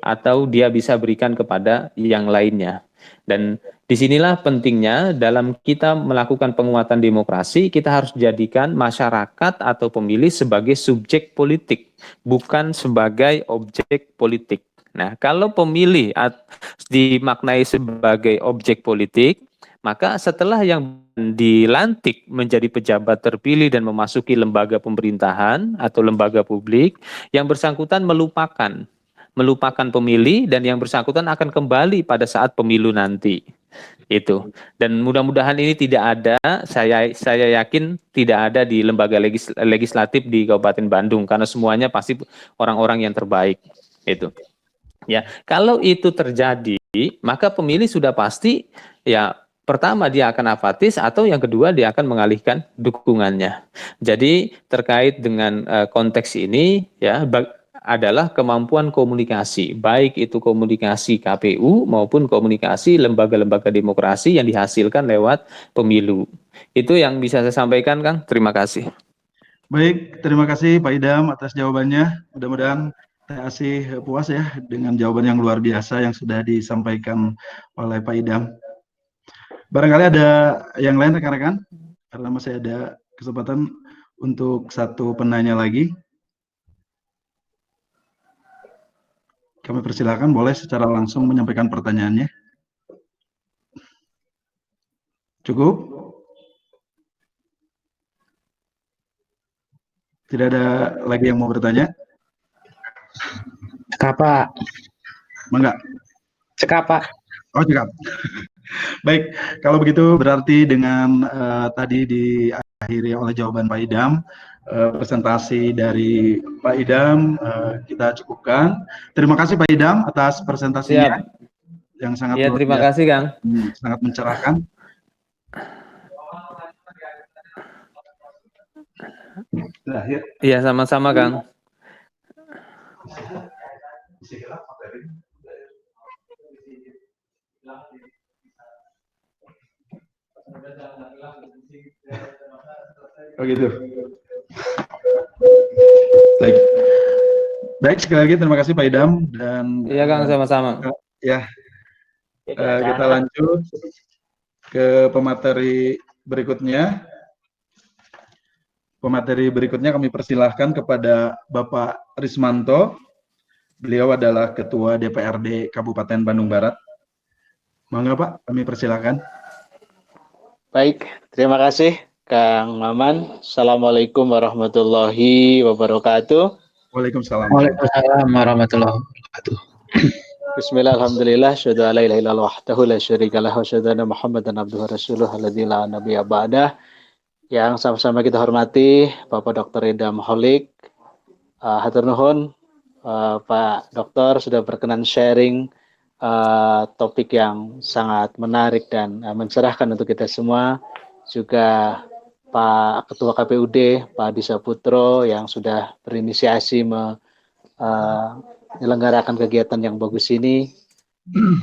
atau dia bisa berikan kepada yang lainnya. Dan disinilah pentingnya dalam kita melakukan penguatan demokrasi, kita harus jadikan masyarakat atau pemilih sebagai subjek politik, bukan sebagai objek politik. Nah, kalau pemilih dimaknai sebagai objek politik, maka setelah yang dilantik menjadi pejabat terpilih dan memasuki lembaga pemerintahan atau lembaga publik, yang bersangkutan melupakan pemilih, dan yang bersangkutan akan kembali pada saat pemilu nanti. Itu. Dan mudah-mudahan ini tidak ada, saya yakin tidak ada di lembaga legislatif di Kabupaten Bandung, karena semuanya pasti orang-orang yang terbaik. Itu. Ya, kalau itu terjadi, maka pemilih sudah pasti, ya, pertama dia akan apatis, atau yang kedua dia akan mengalihkan dukungannya. Jadi terkait dengan konteks ini, ya, adalah kemampuan komunikasi, baik itu komunikasi KPU maupun komunikasi lembaga-lembaga demokrasi yang dihasilkan lewat pemilu. Itu yang bisa saya sampaikan, Kang. Terima kasih. Baik, terima kasih Pak Idam atas jawabannya. Mudah-mudahan TASI puas ya dengan jawaban yang luar biasa yang sudah disampaikan oleh Pak Idam. Barangkali ada yang lain rekan-rekan, karena masih ada kesempatan untuk satu penanya lagi. kami persilakan boleh secara langsung menyampaikan pertanyaannya. Cukup? Tidak ada lagi yang mau bertanya? Cekap, Pak. Mangga. Cekap, Pak. Oh, cekap. Baik, kalau begitu berarti dengan tadi diakhiri oleh jawaban Pak Idam, presentasi dari Pak Idam kita cukupkan. Terima kasih Pak Idam atas presentasinya yang sangat Iya, luar terima biasa, kasih Kang. sangat mencerahkan. Nah, ya. Iya, sama-sama Kang. Oh gitu. Baik. Baik, sekali lagi terima kasih Pak Idam dan Iya Kang, sama-sama. ya kita lanjut ke pemateri berikutnya. Pemateri berikutnya kami persilahkan kepada Bapak Rismanto. Beliau adalah Ketua DPRD Kabupaten Bandung Barat. Mangga Pak, kami persilahkan. Baik, terima kasih Kang Maman. Assalamualaikum warahmatullahi wabarakatuh. Waalaikumsalam. Waalaikumsalam warahmatullahi wabarakatuh. Bismillah, alhamdulillah, syahadu ala ilaha illallah wahdahu la syarika lahu wa syahadu anna Muhammadan abduhu wa rasuluh alladzi la nabiyya ba'dah. Yang sama-sama kita hormati Bapak Dr. Idam Holik, hatur nuhun Pak Dokter sudah berkenan sharing topik yang sangat menarik dan mencerahkan untuk kita semua. Juga Pak Ketua KPUD, Pak Adi Saputro yang sudah berinisiasi menyelenggarakan kegiatan yang bagus ini.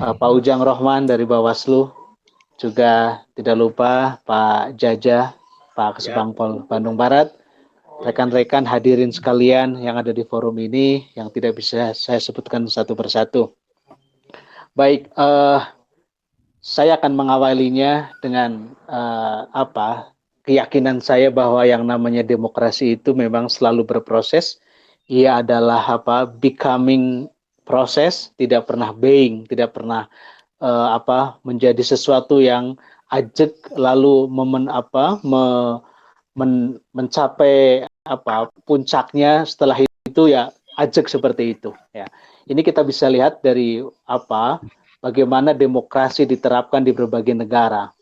Pak Ujang Rohman dari Bawaslu, juga tidak lupa Pak Jaja, Pak Kesbangpol Bandung Barat, rekan-rekan hadirin sekalian yang ada di forum ini yang tidak bisa saya sebutkan satu persatu. Baik, saya akan mengawalinya dengan keyakinan saya bahwa yang namanya demokrasi itu memang selalu berproses. Ia adalah becoming proses, tidak pernah being, tidak pernah menjadi sesuatu yang ajek lalu mencapai puncaknya setelah itu ya ajek seperti itu ya. Ini kita bisa lihat dari bagaimana demokrasi diterapkan di berbagai negara.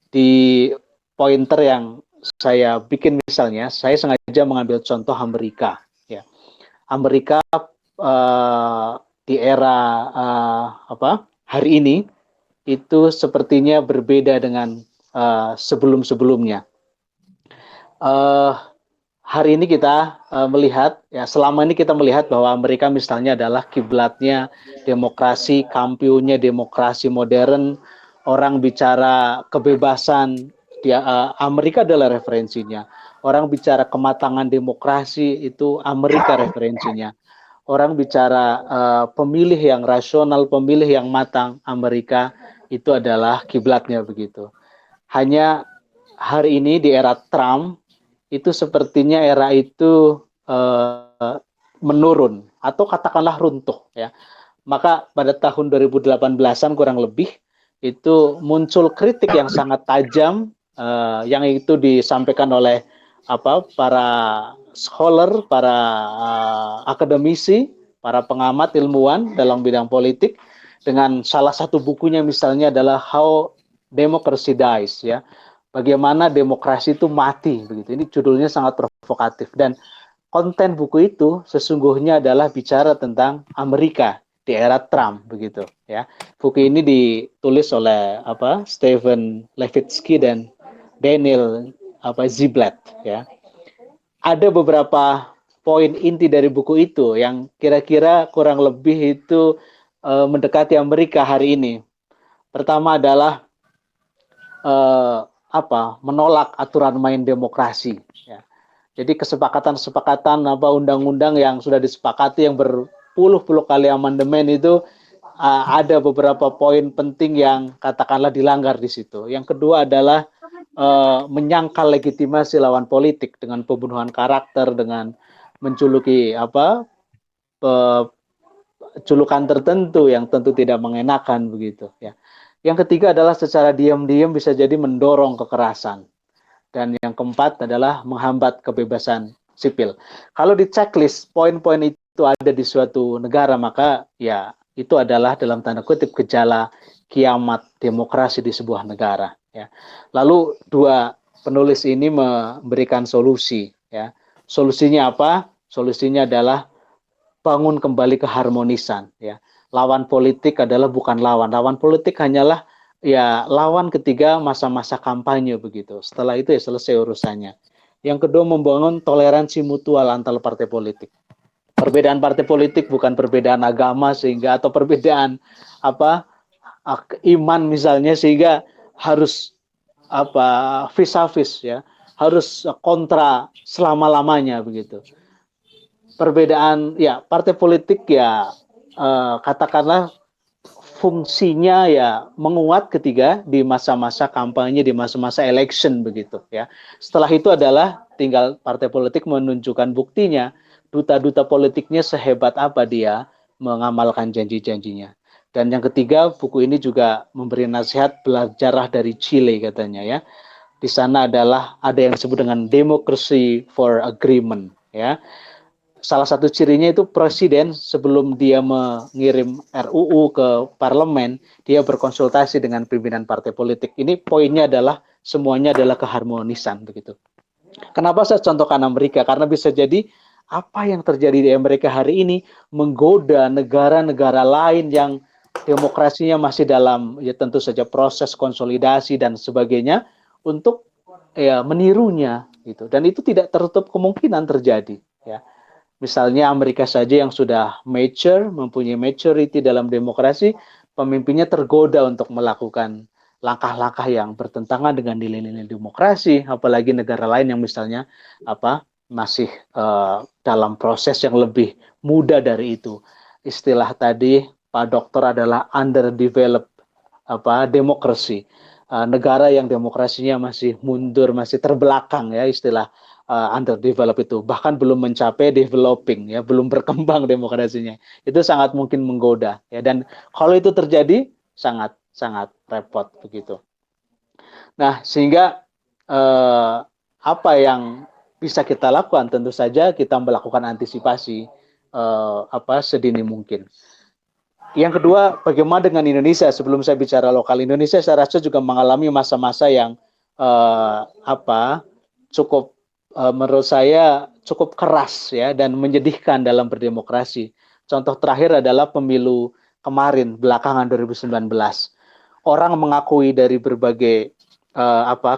Di pointer yang saya bikin misalnya, saya sengaja mengambil contoh Amerika ya. Amerika di era hari ini itu sepertinya berbeda dengan sebelum-sebelumnya. Hari ini kita melihat, ya selama ini kita melihat bahwa Amerika misalnya adalah kiblatnya demokrasi, kampionya demokrasi modern. Orang bicara kebebasan, Amerika adalah referensinya. Orang bicara kematangan demokrasi, itu Amerika referensinya. Orang bicara pemilih yang rasional, pemilih yang matang, Amerika itu adalah kiblatnya begitu. Hanya hari ini di era Trump itu sepertinya era itu menurun atau katakanlah runtuh ya. Maka pada tahun 2018-an kurang lebih itu muncul kritik yang sangat tajam yang itu disampaikan oleh para scholar, para akademisi, para pengamat ilmuwan dalam bidang politik, dengan salah satu bukunya misalnya adalah How Democracy Dies ya. Bagaimana demokrasi itu mati begitu. Ini judulnya sangat provokatif dan konten buku itu sesungguhnya adalah bicara tentang Amerika di era Trump begitu ya. Buku ini ditulis oleh Stephen Levitsky dan Daniel Ziblatt ya. Ada beberapa poin inti dari buku itu yang kira-kira kurang lebih itu mendekati Amerika hari ini. Pertama adalah menolak aturan main demokrasi. Ya. Jadi kesepakatan-kesepakatan undang-undang yang sudah disepakati yang berpuluh-puluh kali amandemen itu ada beberapa poin penting yang katakanlah dilanggar di situ. Yang kedua adalah menyangkal legitimasi lawan politik dengan pembunuhan karakter, dengan menjuluki julukan tertentu yang tentu tidak mengenakan begitu ya. Yang ketiga adalah secara diam-diam bisa jadi mendorong kekerasan. Dan yang keempat adalah menghambat kebebasan sipil. Kalau di checklist poin-poin itu ada di suatu negara, maka ya itu adalah dalam tanda kutip gejala kiamat demokrasi di sebuah negara ya. Lalu dua penulis ini memberikan solusi ya. Solusinya apa? Solusinya adalah bangun kembali keharmonisan ya. Lawan politik adalah bukan lawan. Lawan politik hanyalah ya lawan ketika masa-masa kampanye begitu. Setelah itu ya selesai urusannya. Yang kedua membangun toleransi mutual antar partai politik. Perbedaan partai politik bukan perbedaan agama sehingga atau perbedaan iman misalnya sehingga harus vis-a-vis ya. Harus kontra selama-lamanya begitu. Perbedaan ya partai politik ya katakanlah fungsinya ya menguat ketika di masa-masa kampanye, di masa-masa election begitu ya. Setelah itu adalah tinggal partai politik menunjukkan buktinya, duta-duta politiknya sehebat apa dia mengamalkan janji-janjinya. Dan yang ketiga, buku ini juga memberi nasihat belajarlah dari Chile katanya ya. Di sana adalah ada yang disebut dengan democracy for agreement ya. Salah satu cirinya itu presiden sebelum dia mengirim RUU ke parlemen, dia berkonsultasi dengan pimpinan partai politik. Ini poinnya adalah semuanya adalah keharmonisan begitu. Kenapa saya contohkan Amerika? Karena bisa jadi apa yang terjadi di Amerika hari ini menggoda negara-negara lain yang demokrasinya masih dalam ya tentu saja proses konsolidasi dan sebagainya untuk ya menirunya gitu. Dan itu tidak tertutup kemungkinan terjadi ya. Misalnya Amerika saja yang sudah mature, mempunyai maturity dalam demokrasi, pemimpinnya tergoda untuk melakukan langkah-langkah yang bertentangan dengan nilai-nilai demokrasi, apalagi negara lain yang misalnya masih dalam proses yang lebih muda dari itu. Istilah tadi Pak Dokter adalah underdeveloped demokrasi. Negara yang demokrasinya masih mundur, masih terbelakang ya istilah underdeveloped itu, bahkan belum mencapai developing ya, belum berkembang demokrasinya. Itu sangat mungkin menggoda ya, dan kalau itu terjadi sangat repot begitu. Nah, sehingga apa yang bisa kita lakukan? Tentu saja kita melakukan antisipasi sedini mungkin. Yang kedua, bagaimana dengan Indonesia? Sebelum saya bicara lokal, Indonesia saya rasa juga mengalami masa-masa yang cukup menurut saya cukup keras ya dan menyedihkan dalam berdemokrasi. Contoh terakhir adalah pemilu kemarin belakangan 2019. Orang mengakui dari berbagai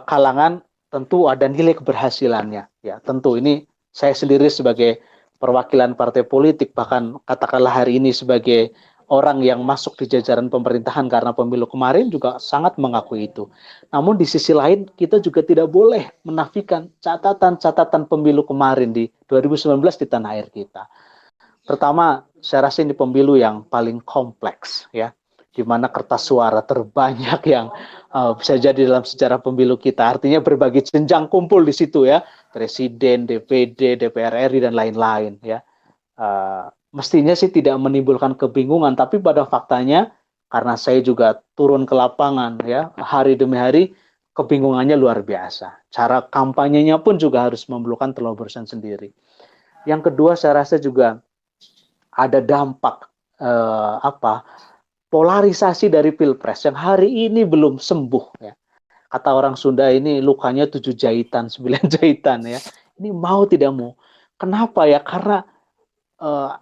kalangan tentu ada nilai keberhasilannya ya. Tentu ini saya sendiri sebagai perwakilan partai politik, bahkan katakanlah hari ini sebagai orang yang masuk di jajaran pemerintahan karena pemilu kemarin juga sangat mengakui itu. Namun di sisi lain kita juga tidak boleh menafikan catatan-catatan pemilu kemarin di 2019 di tanah air kita. Pertama, saya rasa ini pemilu yang paling kompleks ya, di mana kertas suara terbanyak yang bisa jadi dalam sejarah pemilu kita. Artinya berbagai jenjang kumpul di situ ya, presiden, DPD, DPR RI dan lain-lain ya. Mestinya sih tidak menimbulkan kebingungan, tapi pada faktanya karena saya juga turun ke lapangan ya hari demi hari, kebingungannya luar biasa. Cara kampanyenya pun juga harus memerlukan terobosan sendiri. Yang kedua saya rasa juga ada dampak polarisasi dari Pilpres yang hari ini belum sembuh ya. Kata orang Sunda ini lukanya 7 jahitan, 9 jahitan ya. Ini mau tidak mau. Kenapa ya? Karena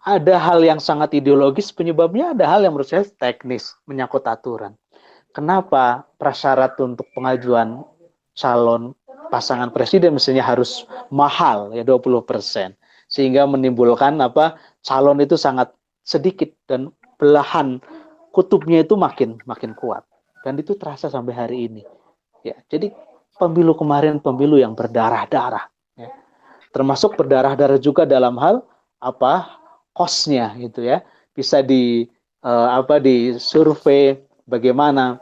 ada hal yang sangat ideologis, penyebabnya ada hal yang menurut saya teknis, menyangkut aturan. Kenapa prasyarat untuk pengajuan calon pasangan presiden misalnya harus mahal ya 20%, sehingga menimbulkan calon itu sangat sedikit dan belahan kutubnya itu makin kuat, dan itu terasa sampai hari ini ya. Jadi pemilu kemarin pemilu yang berdarah-darah ya. Termasuk berdarah-darah juga dalam hal cost-nya gitu ya. Bisa di survei bagaimana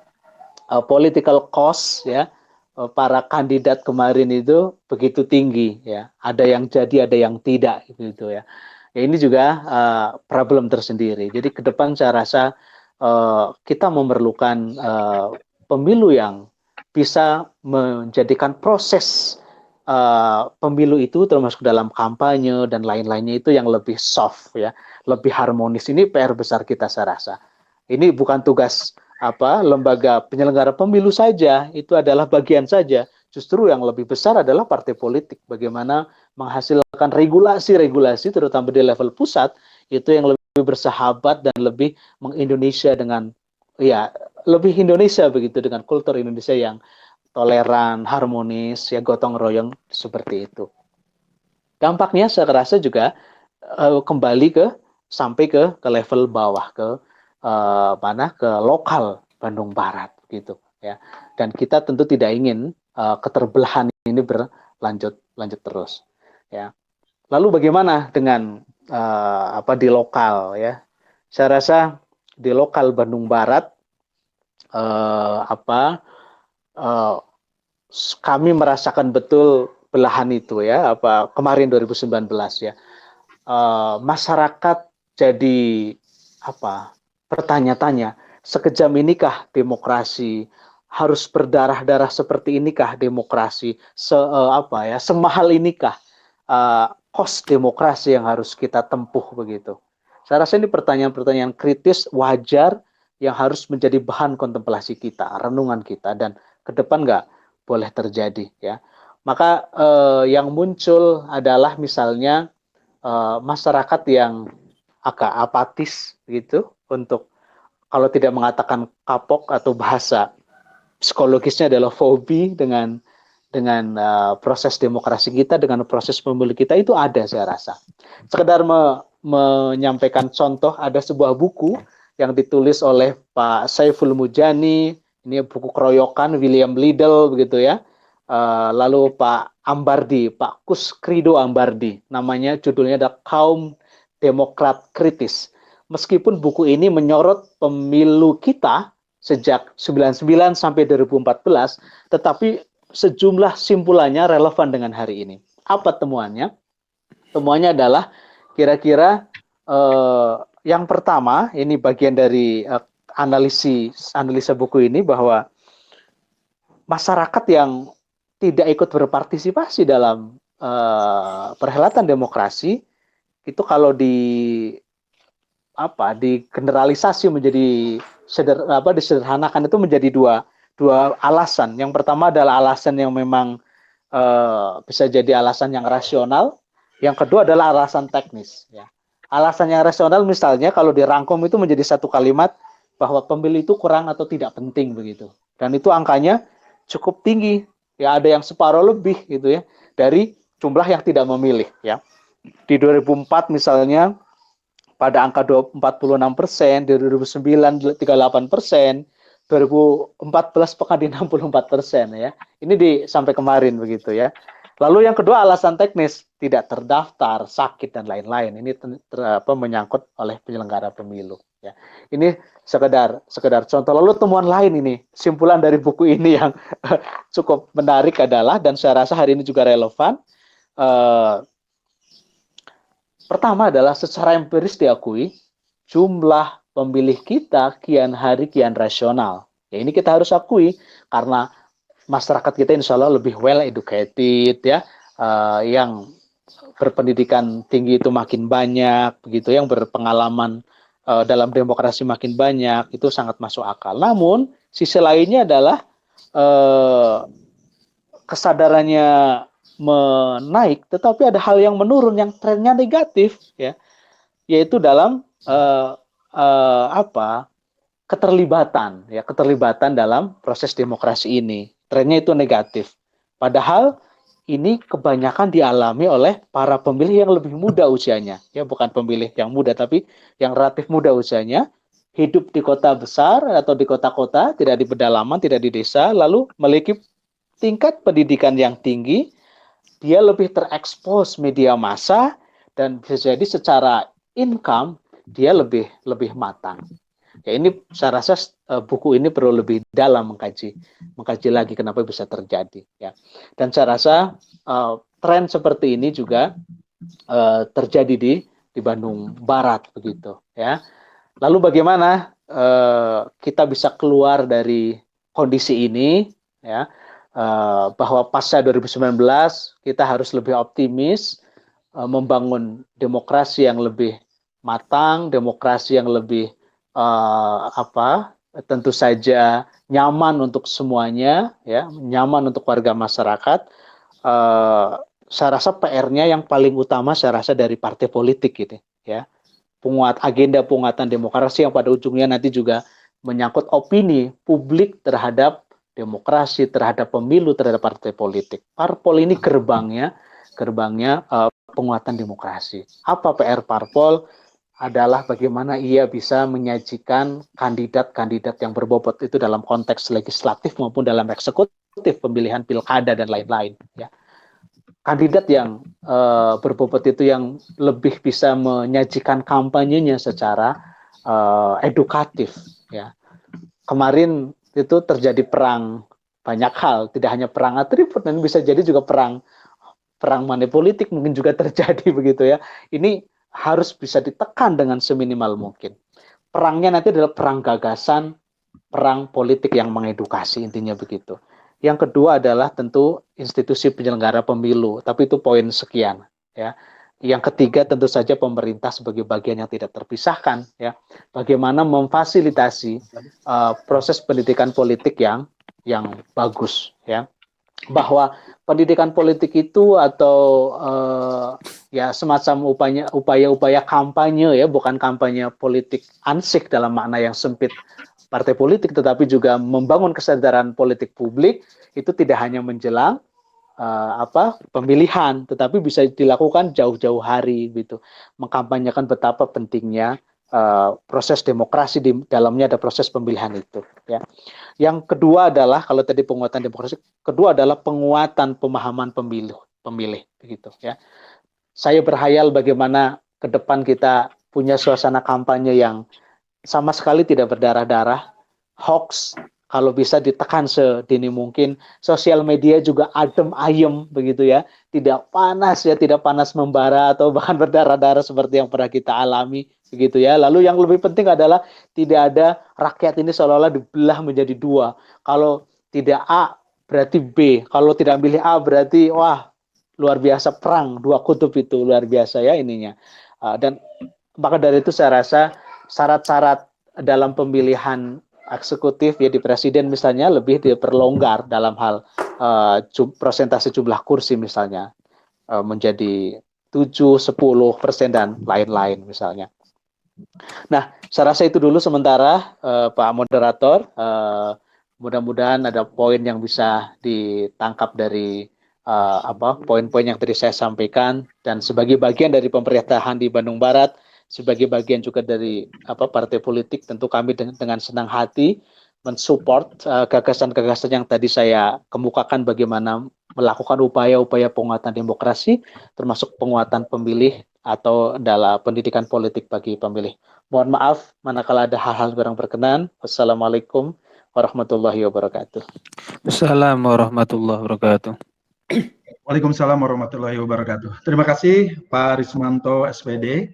political cost ya para kandidat kemarin itu begitu tinggi ya. Ada yang jadi, ada yang tidak gitu ya. Ya ini juga problem tersendiri. Jadi ke depan saya rasa kita memerlukan pemilu yang bisa menjadikan proses pemilu itu termasuk dalam kampanye dan lain-lainnya itu yang lebih soft ya, lebih harmonis. Ini PR besar kita saya rasa. Ini bukan tugas lembaga penyelenggara pemilu saja, itu adalah bagian saja. Justru yang lebih besar adalah partai politik. Bagaimana menghasilkan regulasi-regulasi terutama di level pusat itu yang lebih bersahabat dan lebih mengindonesia dengan lebih Indonesia begitu, dengan kultur Indonesia yang toleran, harmonis, ya gotong royong seperti itu. Dampaknya saya rasa juga kembali sampai ke level bawah, ke lokal Bandung Barat gitu ya. Dan kita tentu tidak ingin keterbelahan ini berlanjut terus ya. Lalu bagaimana dengan di lokal ya? Saya rasa di lokal Bandung Barat kami merasakan betul belahan itu ya, kemarin 2019 ya. Masyarakat jadi bertanya-tanya, sekejam inikah demokrasi? Harus berdarah-darah seperti inikah demokrasi? Semahal inikah kos demokrasi yang harus kita tempuh begitu? Saya rasa ini pertanyaan-pertanyaan kritis wajar yang harus menjadi bahan kontemplasi kita, renungan kita, dan ke depan nggak boleh terjadi ya. Maka yang muncul adalah misalnya masyarakat yang agak apatis gitu, untuk kalau tidak mengatakan kapok atau bahasa psikologisnya adalah fobi dengan proses demokrasi kita, dengan proses pemilu kita itu ada saya rasa. Sekedar menyampaikan contoh, ada sebuah buku yang ditulis oleh Pak Saiful Mujani, ini buku keroyokan William Liddell begitu ya. Lalu Pak Ambardi, Pak Kuskrido Ambardi, namanya judulnya ada Kaum Demokrat Kritis. Meskipun buku ini menyorot pemilu kita sejak 99 sampai 2014, tetapi sejumlah simpulannya relevan dengan hari ini. Apa temuannya? Temuannya adalah kira-kira yang pertama, ini bagian dari analisa buku ini, bahwa masyarakat yang tidak ikut berpartisipasi dalam perhelatan demokrasi itu kalau digeneralisasi menjadi disederhanakan itu menjadi dua alasan. Yang pertama adalah alasan yang memang bisa jadi alasan yang rasional. Yang kedua adalah alasan teknis. Ya. Alasan yang rasional misalnya kalau dirangkum itu menjadi satu kalimat bahwa pemilu itu kurang atau tidak penting begitu. Dan itu angkanya cukup tinggi. Ya, ada yang separuh lebih gitu ya dari jumlah yang tidak memilih. Ya. Di 2004 misalnya pada angka 46%, di 2009 38%, 2014 pekan di 64% ya. Ini sampai kemarin begitu ya. Lalu yang kedua alasan teknis, tidak terdaftar, sakit dan lain-lain. Ini menyangkut oleh penyelenggara pemilu ya. Ini sekedar contoh. Lalu temuan lain ini, simpulan dari buku ini yang cukup menarik adalah, dan saya rasa hari ini juga relevan. Pertama adalah secara empiris diakui jumlah pemilih kita kian hari kian rasional. Ya ini kita harus akui karena masyarakat kita insya Allah lebih well educated ya, yang berpendidikan tinggi itu makin banyak begitu, yang berpengalaman dalam demokrasi makin banyak, itu sangat masuk akal. Namun sisi lainnya adalah kesadarannya menaik, tetapi ada hal yang menurun, yang trennya negatif ya, yaitu dalam keterlibatan dalam proses demokrasi ini. Trennya itu negatif. Padahal ini kebanyakan dialami oleh para pemilih yang lebih muda usianya. Ya, bukan pemilih yang muda, tapi yang relatif muda usianya, hidup di kota besar atau di kota-kota, tidak di pedalaman, tidak di desa, lalu memiliki tingkat pendidikan yang tinggi, dia lebih terekspos media massa, dan bisa jadi secara income dia lebih matang. Ya ini saya rasa buku ini perlu lebih dalam mengkaji lagi kenapa bisa terjadi ya. Dan saya rasa tren seperti ini juga terjadi di di Bandung Barat begitu ya. Lalu bagaimana kita bisa keluar dari kondisi ini ya, bahwa pasca 2019 kita harus lebih optimis, membangun demokrasi yang lebih matang, demokrasi yang lebih tentu saja nyaman untuk semuanya ya, nyaman untuk warga masyarakat. Saya rasa PR-nya yang paling utama saya rasa dari partai politik gitu ya. Agenda penguatan demokrasi yang pada ujungnya nanti juga menyangkut opini publik terhadap demokrasi, terhadap pemilu, terhadap partai politik. Parpol ini gerbangnya penguatan demokrasi. Apa PR parpol? Adalah bagaimana ia bisa menyajikan kandidat-kandidat yang berbobot itu dalam konteks legislatif maupun dalam eksekutif, pemilihan pilkada dan lain-lain ya. Kandidat yang berbobot itu yang lebih bisa menyajikan kampanyenya secara edukatif ya. Kemarin itu terjadi perang banyak hal, tidak hanya perang atribut, dan bisa jadi juga perang money politik mungkin juga terjadi begitu ya. Ini harus bisa ditekan dengan seminimal mungkin. Perangnya nanti adalah perang gagasan, perang politik yang mengedukasi, intinya begitu. Yang kedua adalah tentu institusi penyelenggara pemilu, tapi itu poin sekian ya. Yang ketiga tentu saja pemerintah sebagai bagian yang tidak terpisahkan ya. Bagaimana memfasilitasi proses pendidikan politik yang bagus ya. Bahwa pendidikan politik itu atau ya semacam upaya-upaya kampanye ya, bukan kampanye politik ansik dalam makna yang sempit partai politik, tetapi juga membangun kesadaran politik publik itu tidak hanya menjelang pemilihan, tetapi bisa dilakukan jauh-jauh hari gitu, mengkampanyekan betapa pentingnya proses demokrasi, di dalamnya ada proses pemilihan itu ya. Yang kedua adalah, kalau tadi penguatan demokrasi, kedua adalah penguatan pemahaman pemilih begitu ya. Saya berhayal bagaimana ke depan kita punya suasana kampanye yang sama sekali tidak berdarah-darah, hoax kalau bisa ditekan sedini mungkin, sosial media juga adem ayem begitu ya, tidak panas ya, tidak panas membara atau bahkan berdarah-darah seperti yang pernah kita alami begitu ya. Lalu yang lebih penting adalah tidak ada rakyat ini seolah-olah dibelah menjadi dua. Kalau tidak A berarti B, kalau tidak milih A berarti wah luar biasa, perang dua kutub itu luar biasa ya ininya. Dan maka dari itu saya rasa syarat-syarat dalam pemilihan eksekutif ya di presiden misalnya lebih diperlonggar dalam hal persentase jumlah kursi misalnya menjadi 7-10% dan lain-lain misalnya. Nah, saya rasa itu dulu sementara Pak Moderator. Mudah-mudahan ada poin yang bisa ditangkap dari poin-poin yang tadi saya sampaikan, dan sebagai bagian dari pemerintahan di Bandung Barat, sebagai bagian juga dari partai politik, tentu kami dengan senang hati mensupport gagasan-gagasan yang tadi saya kemukakan, bagaimana melakukan upaya-upaya penguatan demokrasi, termasuk penguatan pemilih atau dalam pendidikan politik bagi pemilih. Mohon maaf manakala ada hal-hal kurang berkenan. Wassalamualaikum warahmatullahi wabarakatuh. Assalamualaikum warahmatullahi wabarakatuh. Waalaikumsalam warahmatullahi wabarakatuh. Terima kasih Pak Rismanto SPD.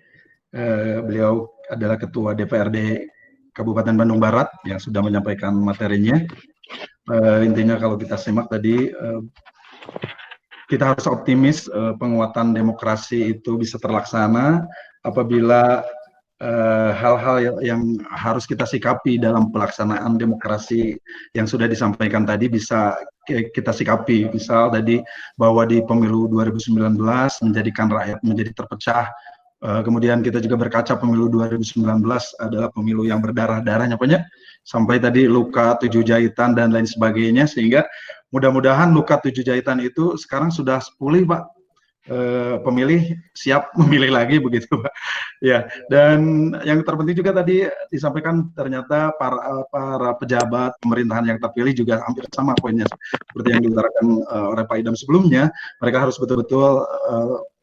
Beliau adalah Ketua DPRD Kabupaten Bandung Barat yang sudah menyampaikan materinya. Intinya kalau kita simak tadi, kita harus optimis penguatan demokrasi itu bisa terlaksana apabila hal-hal yang harus kita sikapi dalam pelaksanaan demokrasi yang sudah disampaikan tadi bisa kita sikapi. Misal tadi bahwa di pemilu 2019 menjadikan rakyat menjadi terpecah. Kemudian kita juga berkaca pemilu 2019 adalah pemilu yang berdarah-darahnya banyak, sampai tadi luka 7 jahitan dan lain sebagainya, sehingga mudah-mudahan luka 7 jahitan itu sekarang sudah pulih, Pak. Pemilih siap memilih lagi begitu, Pak. Ya, dan yang terpenting juga tadi disampaikan ternyata para pejabat pemerintahan yang terpilih juga hampir sama poinnya seperti yang diutarakan oleh Pak Idam sebelumnya. Mereka harus betul-betul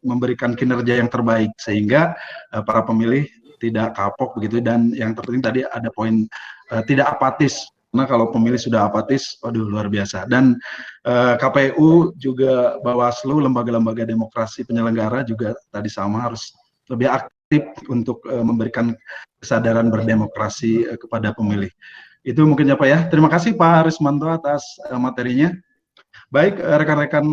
memberikan kinerja yang terbaik sehingga para pemilih tidak kapok begitu, dan yang terpenting tadi ada poin tidak apatis. Karena kalau pemilih sudah apatis, waduh luar biasa. Dan KPU juga, Bawaslu, lembaga-lembaga demokrasi penyelenggara juga tadi sama harus lebih aktif aktif untuk memberikan kesadaran berdemokrasi kepada pemilih. Itu mungkin ya Pak ya. Terima kasih Pak Rismanto atas materinya. Baik, rekan-rekan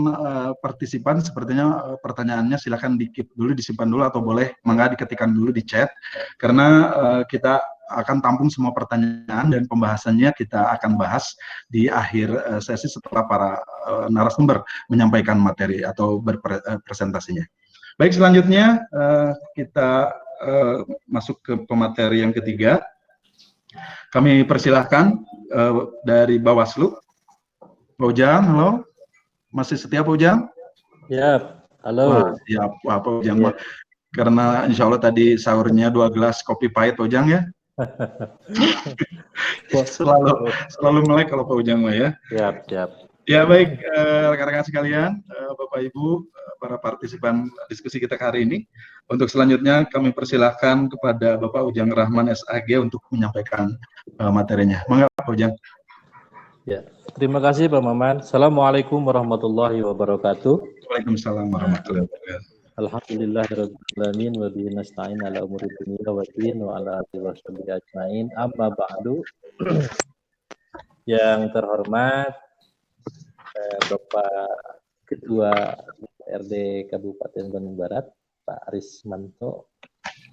partisipan, sepertinya pertanyaannya silakan di-keep dulu, disimpan dulu, atau boleh mangga diketikkan dulu di chat, karena kita akan tampung semua pertanyaan dan pembahasannya kita akan bahas di akhir sesi setelah para narasumber menyampaikan materi atau berpresentasinya. Baik, selanjutnya kita masuk ke pemateri yang ketiga. Kami persilahkan dari Bawaslu. Pak Ujang, halo. Masih setia Pak Ujang? Ya, halo. Wah, siap. Wah, Pak Ujang. Ya. Karena insya Allah tadi sahurnya 2 gelas kopi pahit Pak Ujang ya. selalu melek kalau Pak Ujang mah ya. Siap. Ya baik, rekan-rekan sekalian, Bapak Ibu, para partisipan diskusi kita hari ini. Untuk selanjutnya kami persilahkan kepada Bapak Ujang Rahman SAG untuk menyampaikan materinya. Mangga Pak Ujang. Ya, terima kasih Pak Maman. Assalamualaikum warahmatullahi wabarakatuh. Waalaikumsalam warahmatullahi wabarakatuh. Alhamdulillahirabbil alamin wa bihi nasta'in ala umuri dunya waddin wa ala alihi washabihi ajmain. Amma ba'du. Yang terhormat Bapak Ketua DPRD Kabupaten Bandung Barat, Pak Rismanto,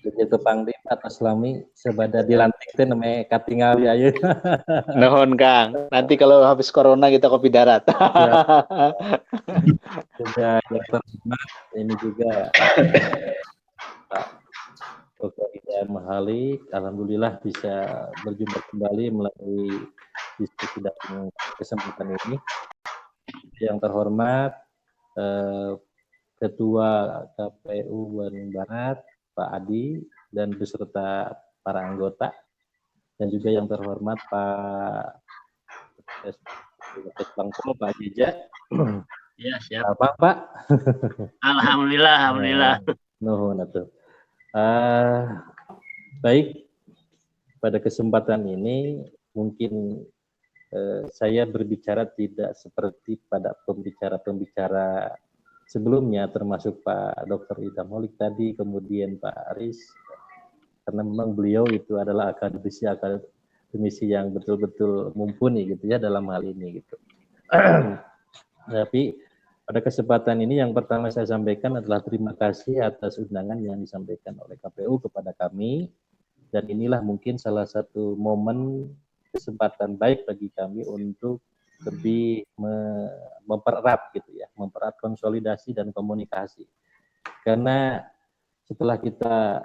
Begitu Pangdim atas lami sebada dilantik teh namanya katingali ayeuna. Nuhun Kang. Nanti kalau habis corona kita kopi darat. Juga yang terhormat ini juga Pak Dr. Ida Mahalik, alhamdulillah bisa berjumpa kembali melalui diskusi dan kesempatan ini. Yang terhormat Ketua KPU Bandung Barat, Pak Adi, dan beserta para anggota, dan juga yang terhormat Pak Bangpol, Pak Jeja. Ya, siap. Apa Pak? Alhamdulillah. Nuhun atuh. Baik, pada kesempatan ini mungkin saya berbicara tidak seperti pada pembicara-pembicara sebelumnya, termasuk Pak Dr. Ida Mahalik tadi, kemudian Pak Aris, karena memang beliau itu adalah akademisi yang betul-betul mumpuni gitu ya dalam hal ini gitu. Tapi pada kesempatan ini yang pertama saya sampaikan adalah terima kasih atas undangan yang disampaikan oleh KPU kepada kami, dan inilah mungkin salah satu momen kesempatan baik bagi kami untuk lebih mempererat gitu ya, mempererat konsolidasi dan komunikasi. Karena setelah kita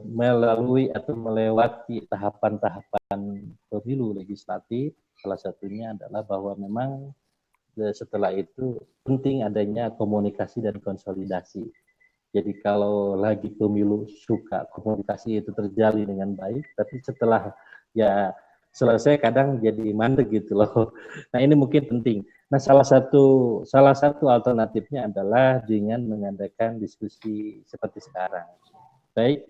melalui atau melewati tahapan-tahapan pemilu legislatif, salah satunya adalah bahwa memang setelah itu penting adanya komunikasi dan konsolidasi. Jadi kalau lagi pemilu suka komunikasi itu terjalin dengan baik, tapi setelah ya selesai kadang jadi mandek gitu loh. Nah ini mungkin penting. Nah salah satu alternatifnya adalah dengan mengadakan diskusi seperti sekarang. Baik,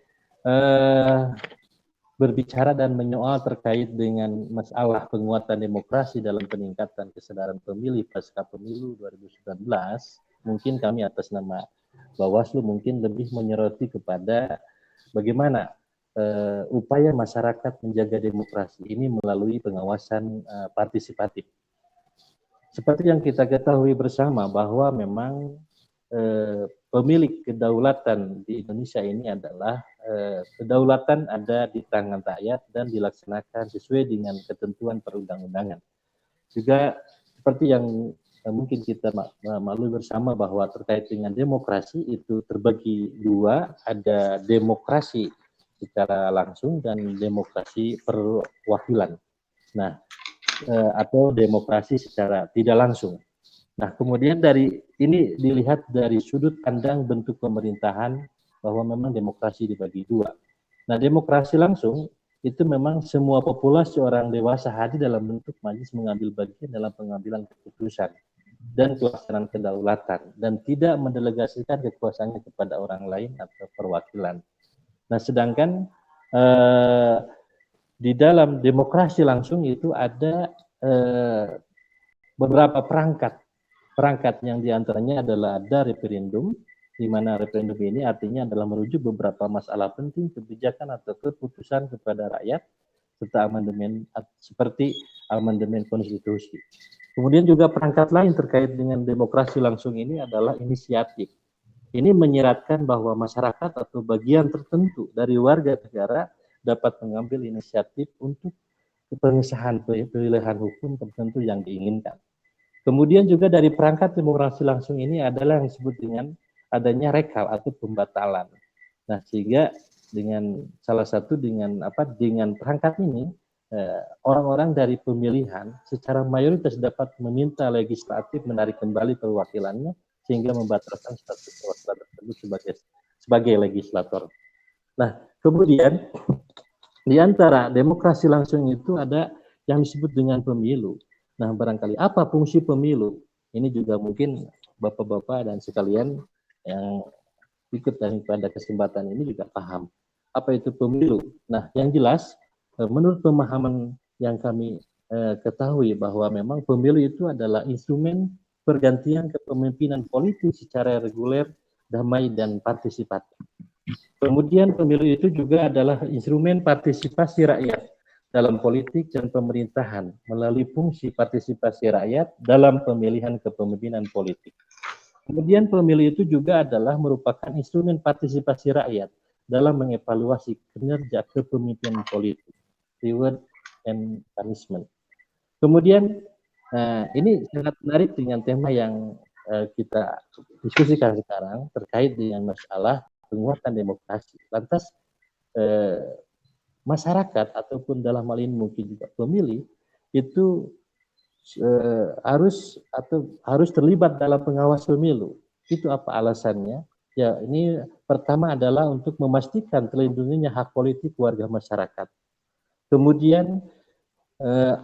berbicara dan menyoal terkait dengan masalah penguatan demokrasi dalam peningkatan kesadaran pemilih pasca pemilu 2019, mungkin kami atas nama Bawaslu mungkin lebih menyoroti kepada bagaimana upaya masyarakat menjaga demokrasi ini melalui pengawasan partisipatif. Seperti yang kita ketahui bersama bahwa memang pemilik kedaulatan di Indonesia ini adalah kedaulatan ada di tangan rakyat dan dilaksanakan sesuai dengan ketentuan perundang-undangan. Juga seperti yang mungkin kita maklumi bersama bahwa terkait dengan demokrasi itu terbagi dua, ada demokrasi secara langsung dan demokrasi perwakilan. Nah, atau demokrasi secara tidak langsung. Nah, kemudian dari ini dilihat dari sudut pandang bentuk pemerintahan bahwa memang demokrasi dibagi dua. Nah, demokrasi langsung itu memang semua populasi orang dewasa hadir dalam bentuk majelis mengambil bagian dalam pengambilan keputusan dan pelaksanaan kedaulatan dan tidak mendelegasikan kekuasaannya kepada orang lain atau perwakilan. Nah, sedangkan di dalam demokrasi langsung itu ada beberapa perangkat yang diantaranya adalah ada referendum, di mana referendum ini artinya adalah merujuk beberapa masalah penting kebijakan atau keputusan kepada rakyat serta amandemen seperti amandemen konstitusi. Kemudian juga perangkat lain terkait dengan demokrasi langsung ini adalah inisiatif. Ini menyeratkan bahwa masyarakat atau bagian tertentu dari warga negara dapat mengambil inisiatif untuk pengesahan pilihan hukum tertentu yang diinginkan. Kemudian juga dari perangkat demokrasi langsung ini adalah yang disebut dengan adanya rekal atau pembatalan. Nah, sehingga dengan salah satu dengan perangkat ini orang-orang dari pemilihan secara mayoritas dapat meminta legislatif menarik kembali perwakilannya sehingga membatalkan status perwakilan tersebut sebagai legislator. Nah, kemudian di antara demokrasi langsung itu ada yang disebut dengan pemilu. Nah, barangkali apa fungsi pemilu? Ini juga mungkin Bapak-bapak dan sekalian yang ikut pada kesempatan ini juga paham. Apa itu pemilu? Nah, yang jelas menurut pemahaman yang kami ketahui bahwa memang pemilu itu adalah instrumen pergantian kepemimpinan politik secara reguler, damai, dan partisipatif. Kemudian pemilu itu juga adalah instrumen partisipasi rakyat dalam politik dan pemerintahan melalui fungsi partisipasi rakyat dalam pemilihan kepemimpinan politik. Kemudian pemilu itu juga adalah merupakan instrumen partisipasi rakyat dalam mengevaluasi kinerja kepemimpinan politik, reward and punishment. Kemudian ini sangat menarik dengan tema yang kita diskusikan sekarang terkait dengan masalah penguatan demokrasi. Lantas masyarakat ataupun dalam hal ini mungkin juga pemilih itu harus terlibat dalam pengawas pemilu. Itu apa alasannya? Ya, ini pertama adalah untuk memastikan terlindunginya hak politik warga masyarakat. Kemudian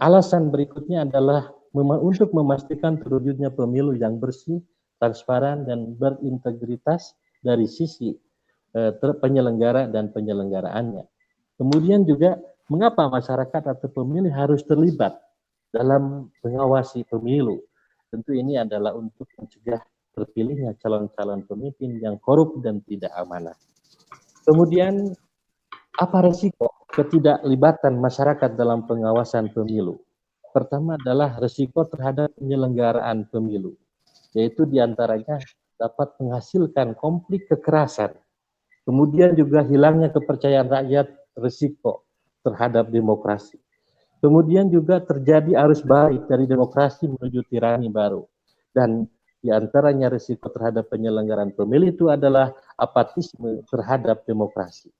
alasan berikutnya adalah untuk memastikan terwujudnya pemilu yang bersih, transparan, dan berintegritas dari sisi penyelenggara dan penyelenggaraannya. Kemudian juga mengapa masyarakat atau pemilih harus terlibat dalam mengawasi pemilu? Tentu ini adalah untuk mencegah terpilihnya calon-calon pemimpin yang korup dan tidak amanah. Kemudian apa resiko ketidaklibatan masyarakat dalam pengawasan pemilu? Pertama adalah resiko terhadap penyelenggaraan pemilu, yaitu diantaranya dapat menghasilkan konflik kekerasan. Kemudian juga hilangnya kepercayaan rakyat, resiko terhadap demokrasi. Kemudian juga terjadi arus balik dari demokrasi menuju tirani baru. Dan diantaranya resiko terhadap penyelenggaraan pemilu itu adalah apatisme terhadap demokrasi.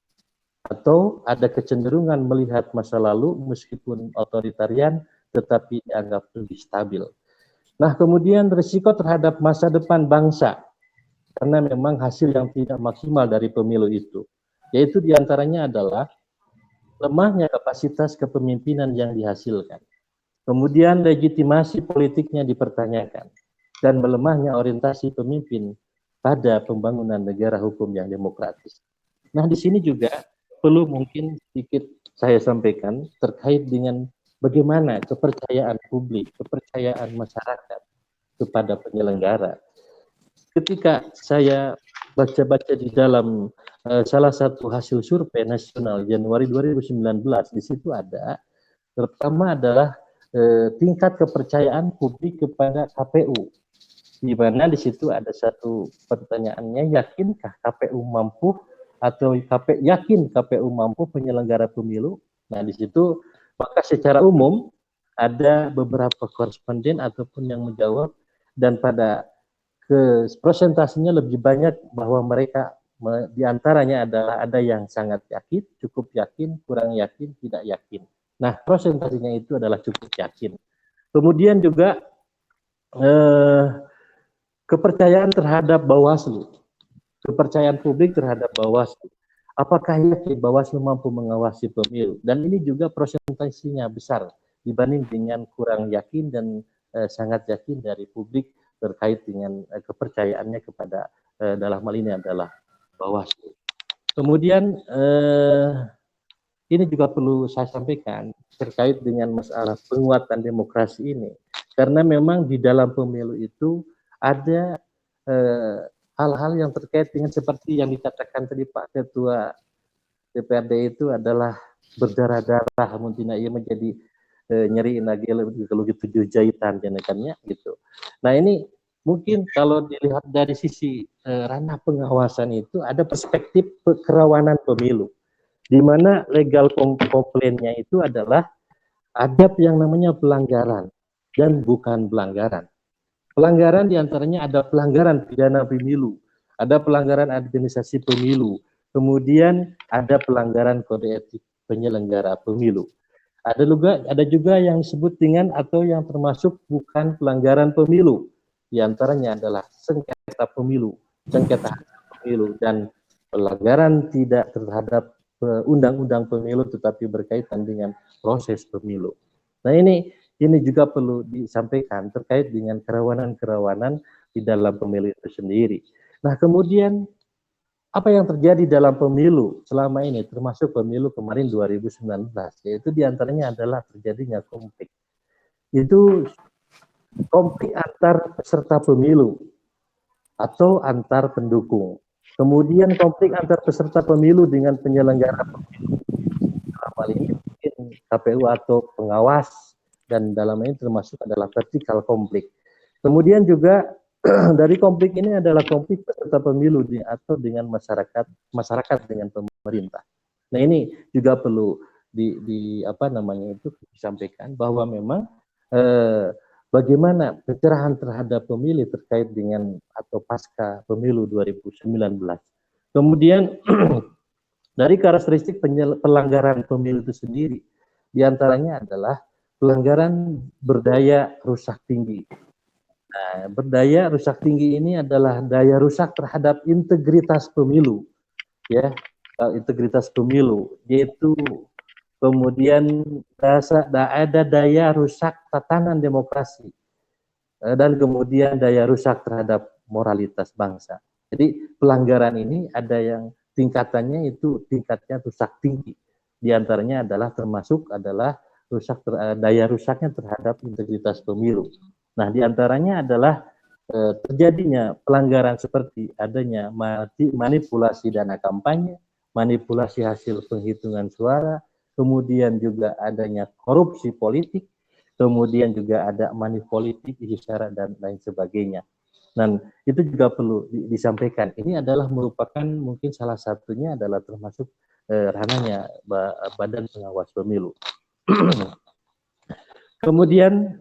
Atau ada kecenderungan melihat masa lalu meskipun otoritarian tetapi dianggap lebih stabil. Nah, kemudian risiko terhadap masa depan bangsa karena memang hasil yang tidak maksimal dari pemilu itu, yaitu diantaranya adalah lemahnya kapasitas kepemimpinan yang dihasilkan. Kemudian legitimasi politiknya dipertanyakan dan melemahnya orientasi pemimpin pada pembangunan negara hukum yang demokratis. Nah, di sini juga perlu mungkin sedikit saya sampaikan terkait dengan bagaimana kepercayaan publik, kepercayaan masyarakat kepada penyelenggara. Ketika saya baca-baca di dalam salah satu hasil survei nasional Januari 2019, di situ ada, pertama adalah tingkat kepercayaan publik kepada KPU, di mana di situ ada satu pertanyaannya, yakinkah KPU mampu atau yakin KPU mampu penyelenggara pemilu? Nah, di situ maka secara umum ada beberapa koresponden ataupun yang menjawab, dan pada presentasinya lebih banyak bahwa mereka diantaranya adalah ada yang sangat yakin, cukup yakin, kurang yakin, tidak yakin. Nah, presentasinya itu adalah cukup yakin. Kemudian juga kepercayaan terhadap Bawaslu, kepercayaan publik terhadap Bawaslu. Apakah yakin Bawaslu mampu mengawasi pemilu? Dan ini juga presentasinya besar dibanding dengan kurang yakin dan sangat yakin dari publik terkait dengan kepercayaannya kepada dalam hal ini adalah Bawaslu. Kemudian ini juga perlu saya sampaikan terkait dengan masalah penguatan demokrasi ini, karena memang di dalam pemilu itu ada hal-hal yang terkait dengan seperti yang dikatakan tadi Pak Ketua DPRD itu adalah berdarah-darah, mungkin ia menjadi nyeri lagi kalau gitu jahitan jenakannya gitu. Nah ini mungkin kalau dilihat dari sisi ranah pengawasan itu ada perspektif kerawanan pemilu, di mana legal komplainnya itu adalah ada yang namanya pelanggaran dan bukan pelanggaran. Pelanggaran diantaranya ada pelanggaran pidana pemilu, ada pelanggaran administrasi pemilu, kemudian ada pelanggaran kode etik penyelenggara pemilu. Ada juga yang disebut dengan atau yang termasuk bukan pelanggaran pemilu. Di antaranya adalah sengketa pemilu, dan pelanggaran tidak terhadap undang-undang pemilu tetapi berkaitan dengan proses pemilu. Nah ini juga perlu disampaikan terkait dengan kerawanan-kerawanan di dalam pemilu itu sendiri. Nah kemudian apa yang terjadi dalam pemilu selama ini, termasuk pemilu kemarin 2019, yaitu diantaranya adalah terjadinya konflik. Itu konflik antar peserta pemilu atau antar pendukung. Kemudian konflik antar peserta pemilu dengan penyelenggara pemilu. Dalam hal ini mungkin KPU atau pengawas, dan dalam ini termasuk adalah vertikal konflik. Kemudian juga dari konflik ini adalah konflik peserta pemilu atau dengan masyarakat dengan pemerintah. Nah ini juga perlu disampaikan bahwa memang bagaimana pencerahan terhadap pemilih terkait dengan atau pasca pemilu 2019. Kemudian dari karakteristik pelanggaran pemilu itu sendiri, diantaranya adalah pelanggaran berdaya rusak tinggi. Nah, berdaya rusak tinggi ini adalah daya rusak terhadap integritas pemilu, ya, integritas pemilu, yaitu kemudian ada daya rusak tatanan demokrasi, dan kemudian daya rusak terhadap moralitas bangsa. Jadi pelanggaran ini ada yang tingkatannya itu tingkatnya rusak tinggi, diantaranya adalah termasuk adalah daya rusaknya terhadap integritas pemilu. Nah, diantaranya adalah terjadinya pelanggaran seperti adanya manipulasi dana kampanye, manipulasi hasil penghitungan suara, kemudian juga adanya korupsi politik, kemudian juga ada money politik, isi syarat, dan lain sebagainya. Dan itu juga perlu disampaikan. Ini adalah merupakan mungkin salah satunya adalah termasuk ranahnya Badan Pengawas Pemilu. Kemudian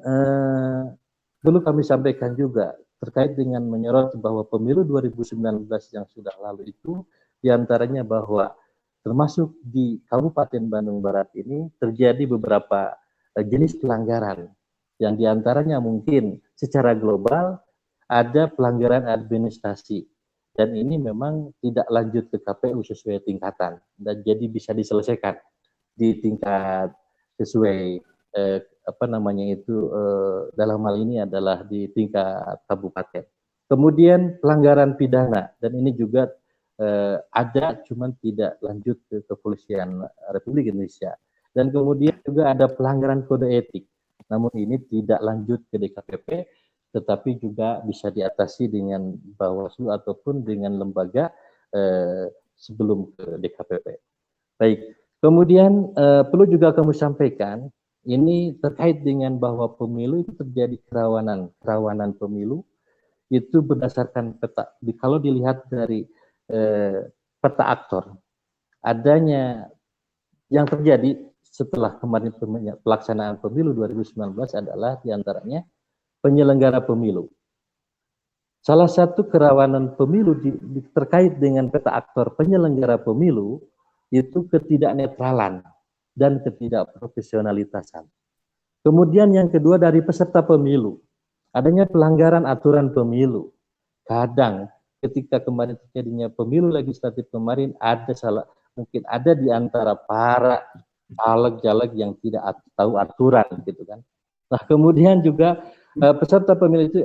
perlu kami sampaikan juga terkait dengan menyorot bahwa pemilu 2019 yang sudah lalu itu diantaranya bahwa termasuk di Kabupaten Bandung Barat ini terjadi beberapa jenis pelanggaran yang diantaranya mungkin secara global ada pelanggaran administrasi, dan ini memang tidak lanjut ke KPU sesuai tingkatan dan jadi bisa diselesaikan di tingkat sesuai dalam hal ini adalah di tingkat kabupaten. Kemudian pelanggaran pidana, dan ini juga ada cuman tidak lanjut ke Kepolisian Republik Indonesia. Dan kemudian juga ada pelanggaran kode etik, namun ini tidak lanjut ke DKPP, tetapi juga bisa diatasi dengan Bawaslu ataupun dengan lembaga sebelum ke DKPP. Baik, kemudian perlu juga kami sampaikan, ini terkait dengan bahwa pemilu itu terjadi kerawanan pemilu itu berdasarkan peta. Kalau dilihat dari peta aktor, adanya yang terjadi setelah kemarin pelaksanaan pemilu 2019 adalah diantaranya penyelenggara pemilu. Salah satu kerawanan pemilu terkait dengan peta aktor penyelenggara pemilu itu ketidaknetralan dan ketidakprofesionalitasan. Kemudian yang kedua dari peserta pemilu, adanya pelanggaran aturan pemilu. Kadang ketika kemarin terjadinya pemilu legislatif kemarin mungkin ada di antara para caleg-caleg yang tidak tahu aturan gitu kan. Nah, kemudian juga peserta pemilu itu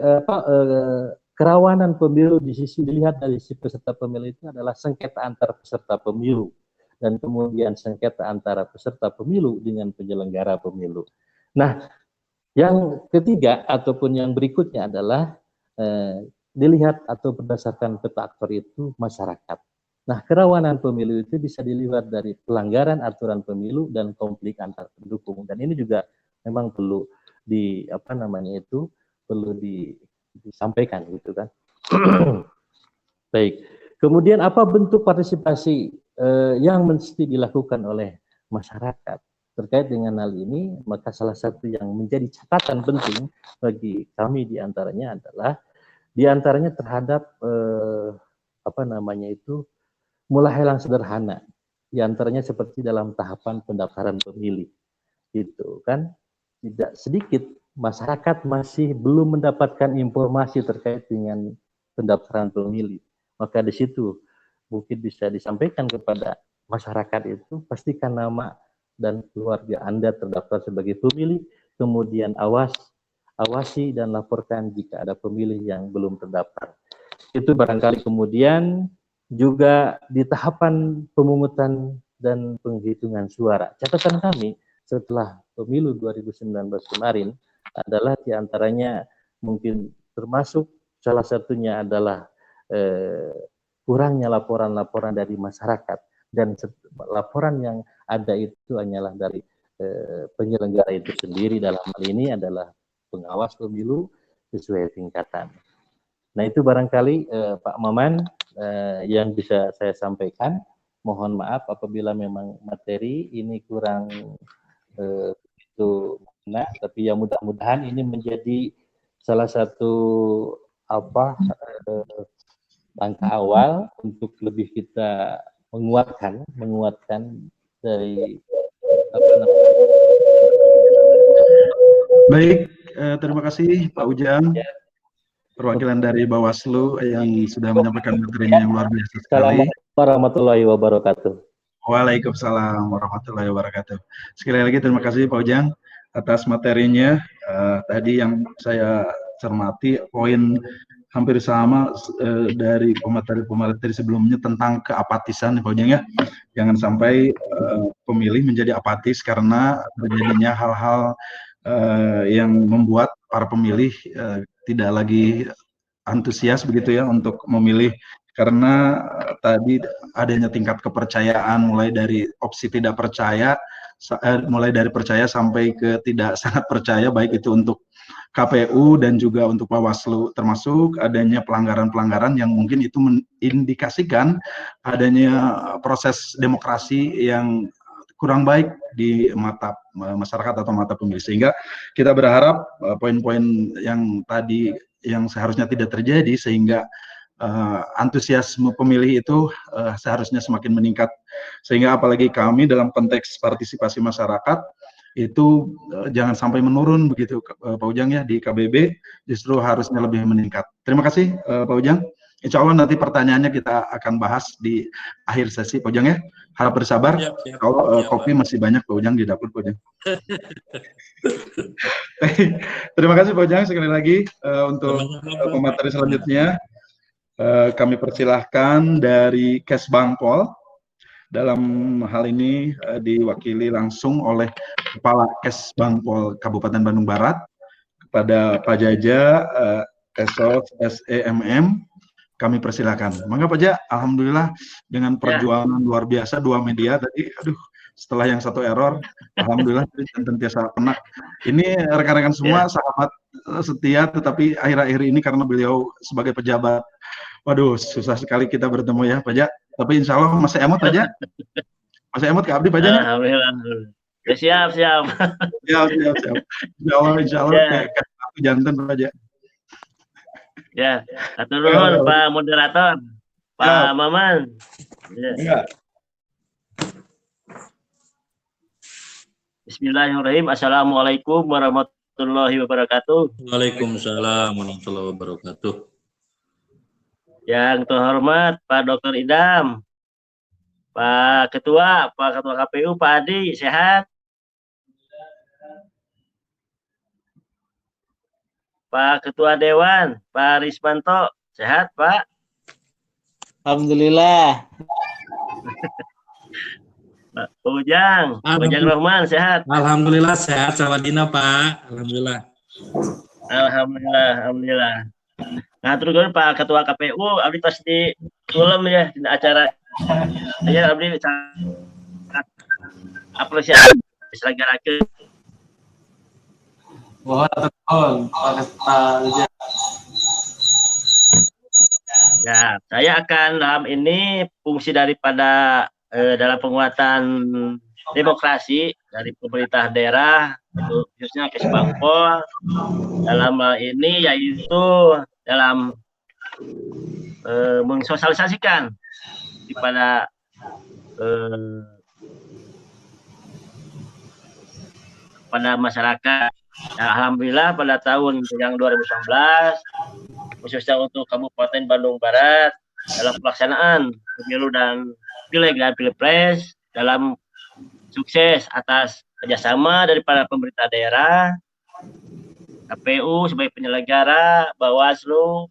kerawanan pemilu dilihat dari si peserta pemilu itu adalah sengketa antar peserta pemilu. Dan kemudian sengketa antara peserta pemilu dengan penyelenggara pemilu. Nah, yang ketiga ataupun yang berikutnya adalah dilihat atau berdasarkan peta aktor itu masyarakat. Nah, kerawanan pemilu itu bisa dilihat dari pelanggaran aturan pemilu dan konflik antar pendukung. Dan ini juga memang perlu perlu disampaikan gitu kan. Baik. Kemudian apa bentuk partisipasi yang mesti dilakukan oleh masyarakat terkait dengan hal ini? Maka salah satu yang menjadi catatan penting bagi kami diantaranya adalah terhadap mulai hal yang sederhana, diantaranya seperti dalam tahapan pendaftaran pemilih, gitu kan. Tidak sedikit masyarakat masih belum mendapatkan informasi terkait dengan pendaftaran pemilih. Maka di situ mungkin bisa disampaikan kepada masyarakat itu, pastikan nama dan keluarga Anda terdaftar sebagai pemilih, kemudian awasi dan laporkan jika ada pemilih yang belum terdaftar. Itu barangkali. Kemudian juga di tahapan pemungutan dan penghitungan suara. Catatan kami setelah pemilu 2019 kemarin adalah diantaranya mungkin termasuk salah satunya adalah kurangnya laporan-laporan dari masyarakat, dan laporan yang ada itu hanyalah dari penyelenggara itu sendiri, dalam hal ini adalah pengawas pemilu sesuai tingkatan. Nah, itu barangkali Pak Maman yang bisa saya sampaikan. Mohon maaf apabila memang materi ini kurang itu benar, tapi ya mudah-mudahan ini menjadi salah satu langkah awal untuk lebih kita menguatkan dari Baik, terima kasih Pak Ujang, perwakilan dari Bawaslu yang sudah menyampaikan materinya yang luar biasa sekali. Assalamualaikum warahmatullahi wabarakatuh. Waalaikumsalam warahmatullahi wabarakatuh. Sekali lagi terima kasih Pak Ujang atas materinya. Tadi yang saya cermati poin hampir sama dari pemateri sebelumnya tentang keapatisan Pak Ujang ya. Jangan sampai pemilih menjadi apatis karena terjadinya hal-hal yang membuat para pemilih tidak lagi antusias begitu ya untuk memilih, karena tadi adanya tingkat kepercayaan mulai dari opsi tidak percaya, mulai dari percaya sampai ke tidak sangat percaya, baik itu untuk KPU dan juga untuk Bawaslu, termasuk adanya pelanggaran-pelanggaran yang mungkin itu mengindikasikan adanya proses demokrasi yang kurang baik di mata masyarakat atau mata pemilih, sehingga kita berharap poin-poin yang tadi yang seharusnya tidak terjadi, sehingga antusiasme pemilih itu seharusnya semakin meningkat, sehingga apalagi kami dalam konteks partisipasi masyarakat itu jangan sampai menurun begitu Pak Ujang ya, di KBB justru harusnya lebih meningkat. Terima kasih Pak Ujang. Insya Allah nanti pertanyaannya kita akan bahas di akhir sesi Pak Ujang ya. Harap bersabar. Kalau kopi masih banyak Pak Ujang di dapur Pak Ujang. Terima kasih Pak Ujang sekali lagi untuk pemateri selanjutnya. Kami persilahkan dari Kesbangpol. Dalam hal ini diwakili langsung oleh Kepala Kesbangpol Kabupaten Bandung Barat, kepada Pak Jaja Esot SEMM. Kami persilakan. Mangga Pak Jaja, alhamdulillah dengan perjuangan luar biasa dua media tadi, aduh setelah yang satu error, alhamdulillah sentiasa penak. Ini rekan-rekan semua sahabat setia, tetapi akhir-akhir ini karena beliau sebagai pejabat, waduh susah sekali kita bertemu ya Pak Jaja. Tapi insya Allah masih emot aja. Masih emot ke Abdi Pak Jaja? Alhamdulillah. Ya, siap. Siap. Insya Allah kayak satu jantan Pak Jaja. Ya, atur nuhun Pak Moderator, Pak Maman. Ya. Bismillahirrahmanirrahim. Assalamualaikum warahmatullahi wabarakatuh. Waalaikumsalam warahmatullahi wabarakatuh. Yang terhormat Pak Dr. Idam, Pak Ketua KPU, Pak Adi, sehat? Pak Ketua Dewan, Pak Rismanto, sehat Pak? Alhamdulillah. Pak Ujang Rahman, sehat? Alhamdulillah sehat, sawadina Pak. Alhamdulillah. Nah, terus Pak Ketua KPU, abdi pasti film ya di acara. Ya, abdi sangat apresiasi diselenggarakan. Ya, saya akan dalam ini fungsi daripada dalam penguatan demokrasi dari pemerintah daerah, khususnya Kesbangpol, dalam hal ini yaitu dalam mensosialisasikan kepada masyarakat. Nah, alhamdulillah pada tahun yang 2019 khususnya untuk Kabupaten Bandung Barat dalam pelaksanaan pemilu dan pileg dan pilpres dalam sukses atas kerjasama daripada pemerintah daerah, KPU sebagai penyelenggara, Bawaslu,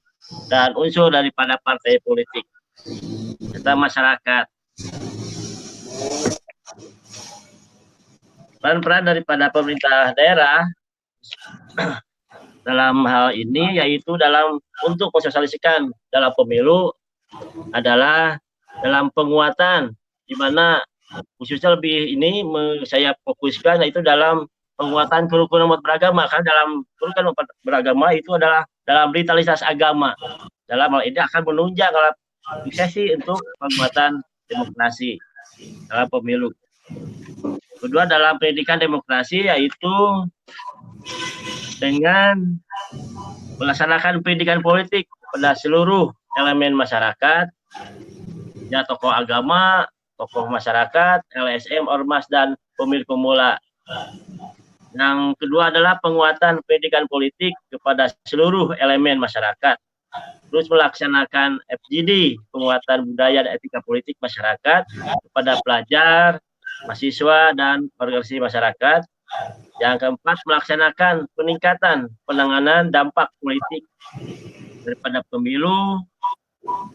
dan unsur daripada partai politik serta masyarakat. Peran-peran daripada pemerintah daerah dalam hal ini yaitu dalam untuk mensosialisasikan dalam pemilu adalah dalam penguatan, di mana khususnya lebih ini saya fokuskan yaitu dalam penguatan kerukunan umat beragama. Karena dalam kerukunan umat beragama itu adalah dalam vitalitas agama. Dalam hal ini akan menunjang dalam suksesi untuk penguatan demokrasi dalam pemilu. Kedua, dalam pendidikan demokrasi yaitu dengan melaksanakan pendidikan politik pada seluruh elemen masyarakat, ya tokoh agama, tokoh masyarakat, LSM, ormas, dan pemilih pemula. Yang kedua adalah penguatan pendidikan politik kepada seluruh elemen masyarakat. Terus melaksanakan FGD, penguatan budaya dan etika politik masyarakat kepada pelajar, mahasiswa, dan organisasi masyarakat. Yang keempat, melaksanakan peningkatan penanganan dampak politik daripada pemilu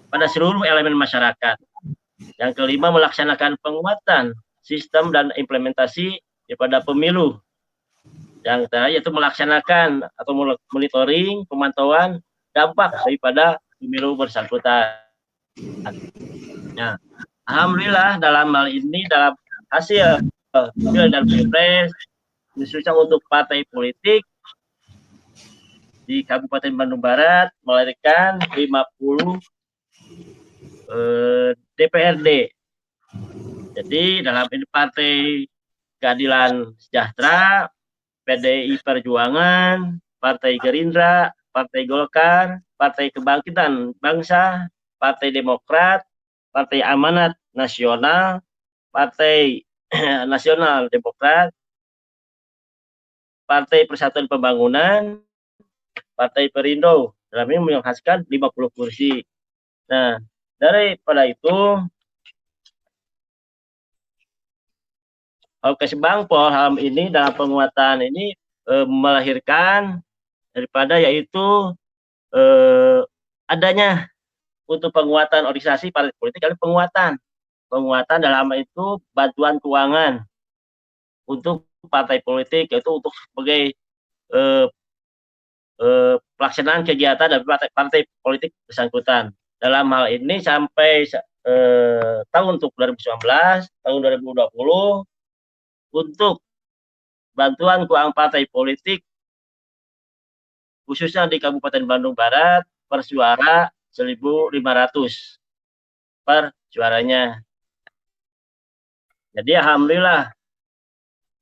pada seluruh elemen masyarakat. Yang kelima, melaksanakan penguatan sistem dan implementasi daripada pemilu. Yang terakhir yaitu melaksanakan atau monitoring pemantauan dampak daripada pemilu bersangkutan. Nah, alhamdulillah dalam hal ini dalam hasil pilek dan pilpres khususnya untuk partai politik di Kabupaten Bandung Barat melahirkan 50 DPRD. Jadi dalam ini Partai Keadilan Sejahtera, PDI Perjuangan, Partai Gerindra, Partai Golkar, Partai Kebangkitan Bangsa, Partai Demokrat, Partai Amanat Nasional, Partai Nasional Demokrat, Partai Persatuan Pembangunan, Partai Perindo. Dalam ini menghasilkan 50 kursi. Nah, daripada itu, Kesbangpol dalam ini dalam penguatan ini melahirkan daripada yaitu adanya untuk penguatan organisasi partai politik, kali penguatan dalam itu bantuan keuangan untuk partai politik, yaitu untuk sebagai pelaksanaan kegiatan dari partai politik bersangkutan. Dalam hal ini sampai tahun untuk 2019, tahun 2020 untuk bantuan keuangan partai politik khususnya di Kabupaten Bandung Barat per suara 1.500 per suaranya. Jadi alhamdulillah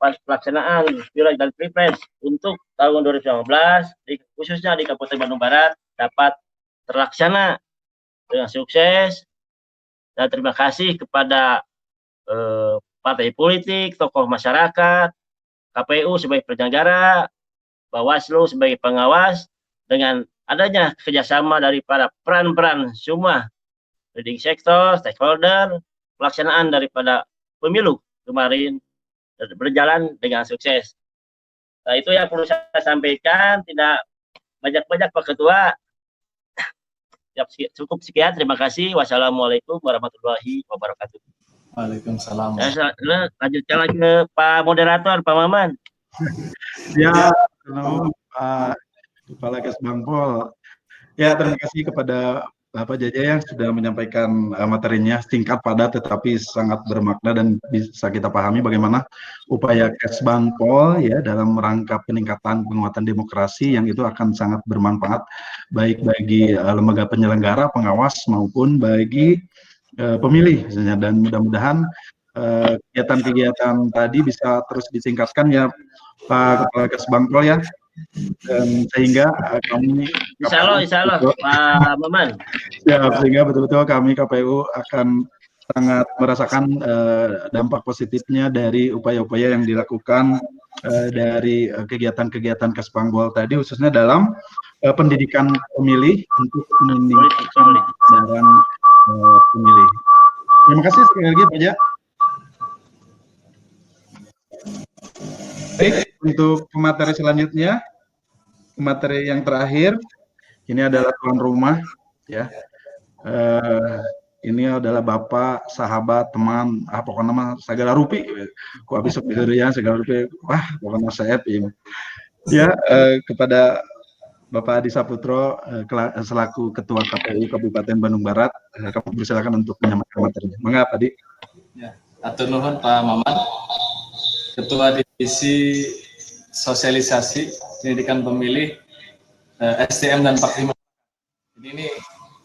pas pelaksanaan pileg dan pilpres untuk tahun 2019 khususnya di Kabupaten Bandung Barat dapat terlaksana dengan sukses, dan terima kasih kepada partai politik, tokoh masyarakat, KPU sebagai penyelenggara, Bawaslu sebagai pengawas, dengan adanya kerjasama dari para peran-peran semua leading sektor, stakeholder, pelaksanaan daripada pemilu kemarin berjalan dengan sukses. Nah, itu yang perlu saya sampaikan, tidak banyak-banyak Pak Ketua. Cukup sekian, terima kasih. Wassalamualaikum warahmatullahi wabarakatuh. Waalaikumsalam. Saya lanjutkan lagi ke Pak Moderator, Pak Maman. Ya, Pak Kepala Kesbangpol. Ya, terima kasih kepada Bapak Jaja yang sudah menyampaikan materinya singkat, padat, tetapi sangat bermakna dan bisa kita pahami bagaimana upaya Kesbangpol ya dalam rangka peningkatan penguatan demokrasi yang itu akan sangat bermanfaat baik bagi lembaga penyelenggara, pengawas maupun bagi pemilih misalnya. Dan mudah-mudahan kegiatan-kegiatan tadi bisa terus ditingkatkan ya Pak Kepala Kesbangpol ya. Dan sehingga kami Insya Allah, Pak Maman. ya, sehingga betul-betul kami KPU akan sangat merasakan dampak positifnya dari upaya-upaya yang dilakukan dari kegiatan-kegiatan Kesbangpol tadi, khususnya dalam pendidikan pemilih untuk meningkatkan kesadaran pemilih. Terima kasih sekali lagi Pak Ja. Baik, untuk materi selanjutnya, materi yang terakhir, ini adalah tuan rumah, ya. Ini adalah bapak, sahabat, teman, pokoknya mah segala rupi. Ku habis ya segala rupi. Wah, pokoknya saya ya kepada Bapak Adi Saputro selaku Ketua KPU Kabupaten Bandung Barat, kami persilakan untuk menyampaikan materinya. Mengapa, Adi? Ya, atur nuhun Pak Maman, Ketua Divisi Sosialisasi Pendidikan Pemilih SDM dan Paktimak. Jadi ini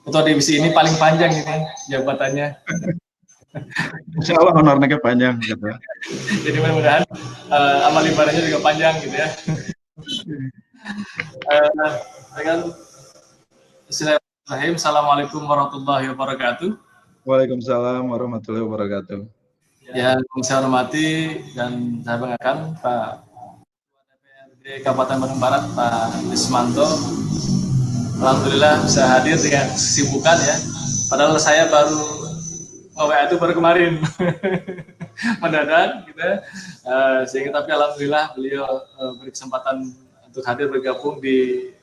Ketua Divisi ini paling panjang ini jabatannya. Insya Allah honornya panjang gitu. Jadi mudah-mudahan amal ibadahnya juga panjang gitu ya. Bismillahirrahmanirrahim. Assalamualaikum warahmatullahi wabarakatuh. Waalaikumsalam warahmatullahi wabarakatuh. Yang saya hormati dan saya banggakan Pak DPRD Kabupaten Bandung Barat Pak Ismanto, alhamdulillah bisa hadir dengan kesibukan ya. Padahal saya baru WA itu baru kemarin mendadak gitu, sehingga tapi alhamdulillah beliau beri kesempatan untuk hadir bergabung di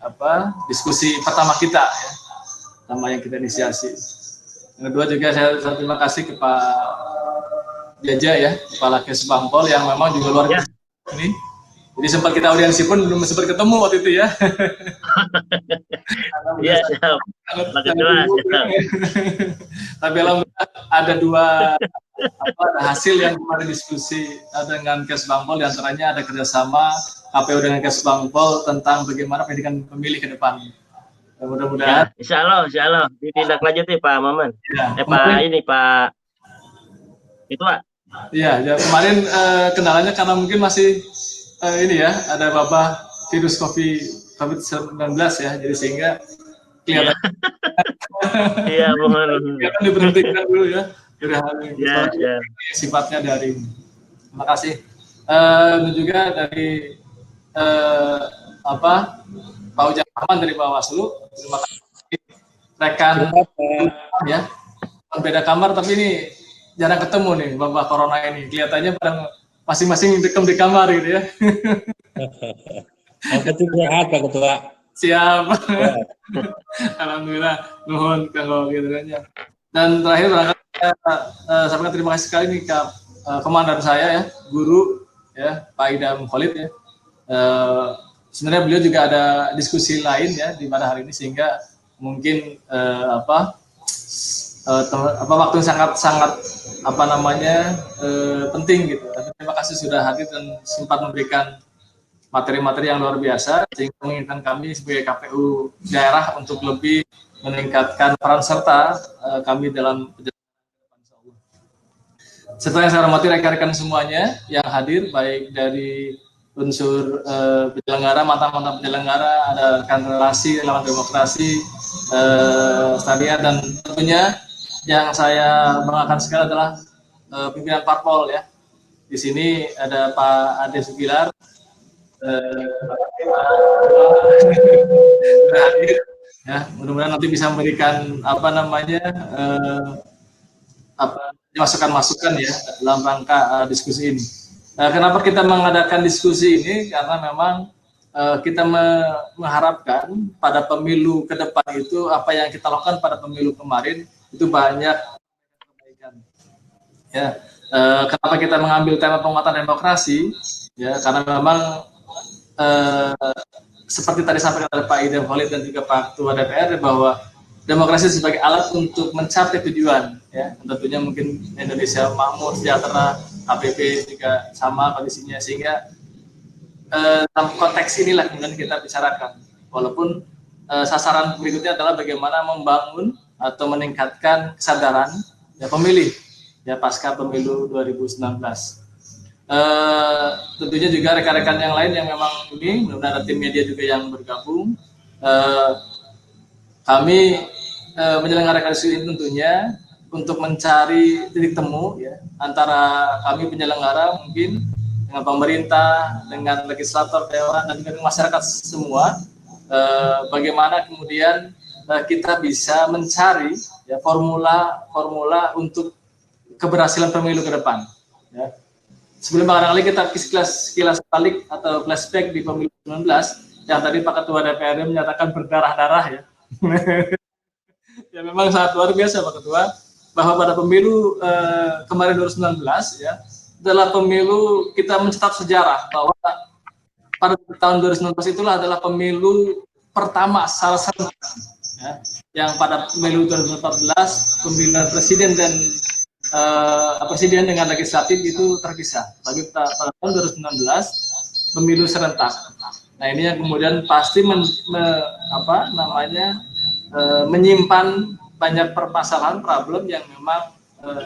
diskusi pertama kita ya, pertama yang kita inisiasi. Yang kedua juga saya terima kasih ke Pak Jaja ya, Kepala Kesbangpol yang memang juga luar biasa ini. Jadi sempat kita audiensi pun belum sempat ketemu waktu itu ya. Iya, siap. Tapi alhamdulillah ada dua hasil yang kemarin diskusi dengan Kesbangpol, diantaranya ada kerjasama KPU dengan Kesbangpol tentang bagaimana pendidikan pemilih ke depan. Mudah-mudahan. Ya, insya Allah ditindaklanjuti Pak Maman. Ya, Pak itu Pak. Iya, ya, kemarin kendalanya karena mungkin masih ini ya, ada wabah virus COVID-19 ya, jadi sehingga kelihatan Iya, mohon diberhentikan dulu ya, sifatnya daring. Terima kasih. Dan juga dari Pak Ujang Rahman dari Bawaslu, terima kasih rekan ya, beda kamar tapi ini jarang ketemu nih wabah corona ini, kelihatannya pada masing-masing dekem di kamar gitu ya. Yang penting sehat Pak Ketua. Siap. Alhamdulillah, nuhun kanggo gitu kan ya. Dan terakhir saya terima kasih sekali nih ke komandan saya ya, guru ya, Pak Idam Khalid ya. Sebenarnya beliau juga ada diskusi lain ya di pada hari ini, sehingga mungkin waktu sangat penting gitu. Tapi terima kasih sudah hadir dan sempat memberikan materi-materi yang luar biasa, sehingga menginginkan kami sebagai KPU daerah untuk lebih meningkatkan peran serta kami dalam perjalanan. Setelah yang saya hormati rekan-rekan semuanya yang hadir, baik dari unsur penyelenggara, mantan-mantan penyelenggara, ada rekan relasi, lawan demokrasi, stadion, dan tentunya yang saya banggakan sekali adalah pimpinan parpol ya. Di sini ada Pak Ade Sugilar, ya, mudah-mudahan nanti bisa memberikan masukan-masukan ya dalam rangka diskusi ini. Kenapa kita mengadakan diskusi ini? Karena memang kita mengharapkan pada pemilu ke depan itu apa yang kita lakukan pada pemilu kemarin itu banyak kebaikan. Ya, kenapa kita mengambil tema penguatan demokrasi? Ya, karena memang seperti tadi sampaikan oleh Pak Idam Khalid dan juga Pak Ketua DPR bahwa demokrasi sebagai alat untuk mencapai tujuan, ya tentunya mungkin Indonesia makmur, sejahtera, HPP juga sama kondisinya, sehingga dalam konteks inilah kemudian kita bicarakan. Walaupun sasaran berikutnya adalah bagaimana membangun atau meningkatkan kesadaran ya pemilih ya pasca pemilu 2019. Tentunya juga rekan-rekan yang lain yang memang ini, mudah-mudahan ada tim media juga yang bergabung. Kami menyelenggarakan isu ini tentunya untuk mencari titik temu ya antara kami penyelenggara mungkin dengan pemerintah, dengan legislator, dewan, dan juga dengan masyarakat semua. Bagaimana kemudian kita bisa mencari ya formula untuk keberhasilan pemilu ke depan. Ya. Sebelum barangkali kita sekilas balik atau flashback di pemilu 19 yang tadi Pak Ketua DPR menyatakan berdarah-darah ya. Ya memang sangat luar biasa Pak Ketua, bahwa pada pemilu kemarin 2019 ya adalah pemilu kita mencetak sejarah bahwa pada tahun 2019 itulah adalah pemilu pertama salah satu ya, yang pada pemilu 2014 pemilihan presiden dan presiden dengan legislatif itu terpisah. Tapi pada tahun 2019 pemilu serentak. Nah ini yang kemudian pasti menyimpan banyak permasalahan problem yang memang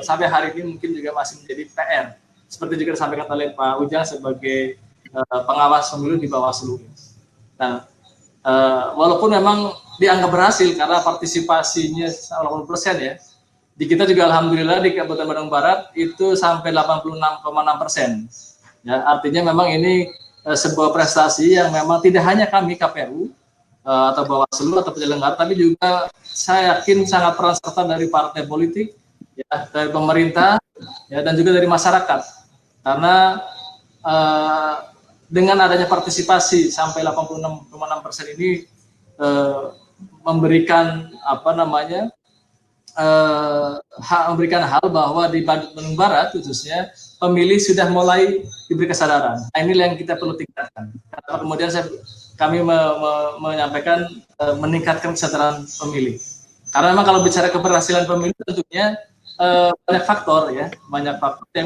sampai hari ini mungkin juga masih menjadi PR. Seperti juga disampaikan oleh Pak Ujang sebagai pengawas pemilu di Bawaslu. Nah, walaupun memang dianggap berhasil karena partisipasinya 80% ya. Di kita juga alhamdulillah di Kabupaten Bandung Barat itu sampai 86,6%. Ya, artinya memang ini sebuah prestasi yang memang tidak hanya kami KPU atau Bawaslu atau penyelenggara, tapi juga saya yakin sangat peran serta dari partai politik, ya, dari pemerintah, ya, dan juga dari masyarakat. Karena dengan adanya partisipasi sampai 86,6% ini memberikan memberikan hal bahwa di Bandung Barat khususnya pemilih sudah mulai diberi kesadaran. Nah, inilah yang kita perlu tingkatkan. Karena kemudian kami menyampaikan meningkatkan kesadaran pemilih. Karena memang kalau bicara keberhasilan pemilu tentunya banyak faktor yang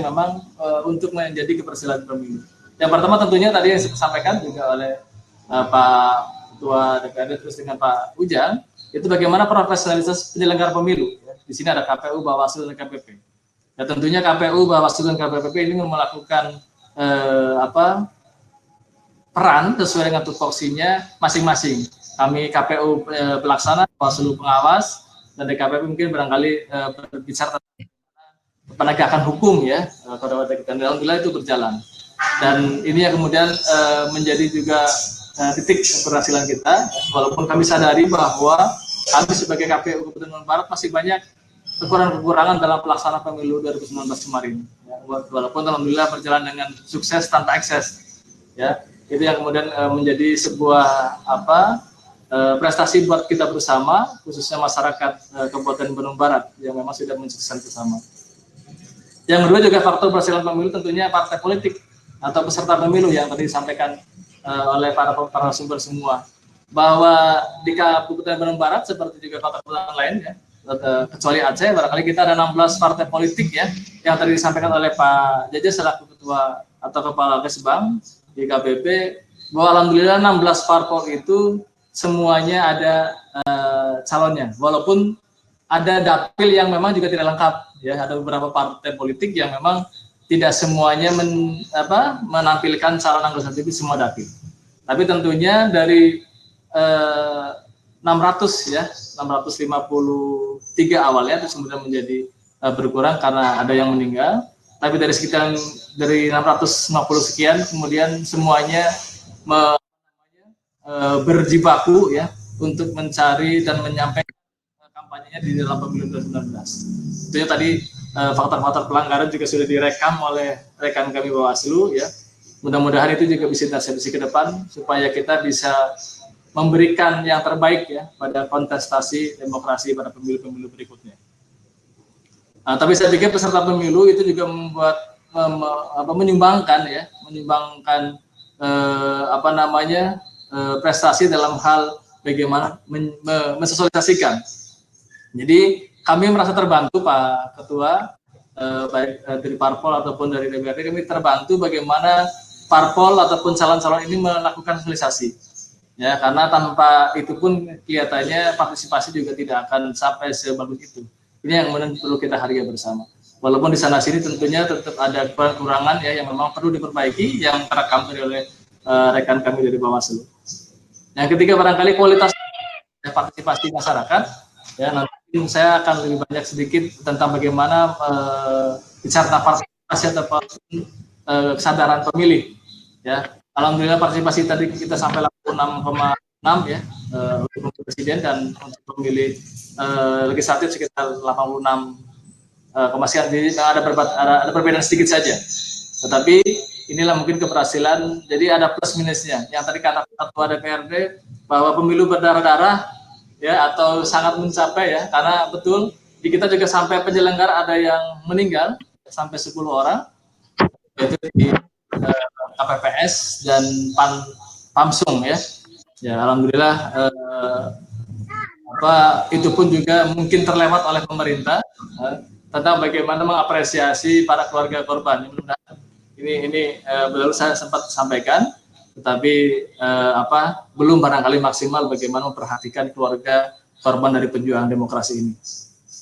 memang untuk menjadi keberhasilan pemilu. Yang pertama tentunya tadi yang disampaikan juga oleh Pak Ketua DPRD terus dengan Pak Ujang, itu bagaimana profesionalitas penyelenggara pemilu. Ya. Di sini ada KPU, Bawaslu, dan KPP. Ya tentunya KPU, Bawaslu, dan KPP ini melakukan peran sesuai dengan tupoksinya masing-masing. Kami KPU pelaksana, Bawaslu pengawas, dan DKPP mungkin barangkali berbicara tentang penegakan hukum ya, dan alhamdulillah itu berjalan. Dan ini yang kemudian menjadi juga titik keberhasilan kita, walaupun kami sadari bahwa kami sebagai KPU Kabupaten Bandung Barat masih banyak kekurangan dalam pelaksanaan pemilu 2019 kemarin. Ya, walaupun alhamdulillah berjalan dengan sukses tanpa ekses. Ya, itu yang kemudian menjadi sebuah prestasi buat kita bersama, khususnya masyarakat Kabupaten Bandung Barat yang memang sudah mensukseskan bersama. Yang kedua juga faktor keberhasilan pemilu tentunya partai politik atau peserta pemilu yang tadi disampaikan oleh para sumber semua, bahwa di Kabupaten Bandung Barat seperti juga kota-kota lain ya, kecuali Aceh, barangkali kita ada 16 partai politik ya, yang tadi disampaikan oleh Pak Jaja selaku ketua atau kepala Kesbang di KPP, bahwa alhamdulillah 16 parpol itu semuanya ada calonnya, walaupun ada dapil yang memang juga tidak lengkap ya, ada beberapa partai politik yang memang tidak semuanya menampilkan calon anggota legislatif semua dapil. Tapi tentunya dari 653 awalnya itu kemudian menjadi berkurang karena ada yang meninggal. Tapi dari sekitar dari 650 sekian kemudian semuanya berjibaku ya untuk mencari dan menyampaikan kampanyenya di dalam pemilu 2019. Itu tadi faktor-faktor pelanggaran juga sudah direkam oleh rekan kami Bawaslu ya. Mudah-mudahan itu juga bisa diantisipasi ke depan supaya kita bisa memberikan yang terbaik ya pada kontestasi demokrasi pada pemilu-pemilu berikutnya. Nah, tapi saya pikir peserta pemilu itu juga menyumbangkan prestasi dalam hal bagaimana mensosialisasikan. Jadi kami merasa terbantu Pak Ketua, baik dari parpol ataupun dari DPRD, kami terbantu bagaimana parpol ataupun calon-calon ini melakukan sosialisasi. Ya, karena tanpa itu pun kelihatannya partisipasi juga tidak akan sampai sebagus itu. Ini yang perlu kita hargai bersama. Walaupun di sana sini tentunya tetap ada kekurangan ya yang memang perlu diperbaiki, yang terekam oleh rekan kami dari Bawaslu. Yang ketiga barangkali kualitas partisipasi masyarakat. Ya, nanti saya akan lebih banyak sedikit tentang bagaimana bicara partisipasi atau kesadaran pemilih. Ya, alhamdulillah partisipasi tadi kita sampai 86,6 ya untuk presiden, dan untuk pemilih legislatif sekitar 86 sekian. Jadi ada perbedaan sedikit saja. Tetapi inilah mungkin keberhasilan. Jadi ada plus minusnya. Yang tadi kata Ketua DPRD bahwa pemilu berdarah-darah ya, atau sangat mencapai ya, karena betul di kita juga sampai penyelenggara ada yang meninggal sampai 10 orang, yaitu di KPPS dan Pamsung ya. Ya alhamdulillah itu pun juga mungkin terlewat oleh pemerintah tentang bagaimana mengapresiasi para keluarga korban. Ini baru saya sempat sampaikan, tetapi belum barangkali maksimal bagaimana memperhatikan keluarga korban dari perjuangan demokrasi ini.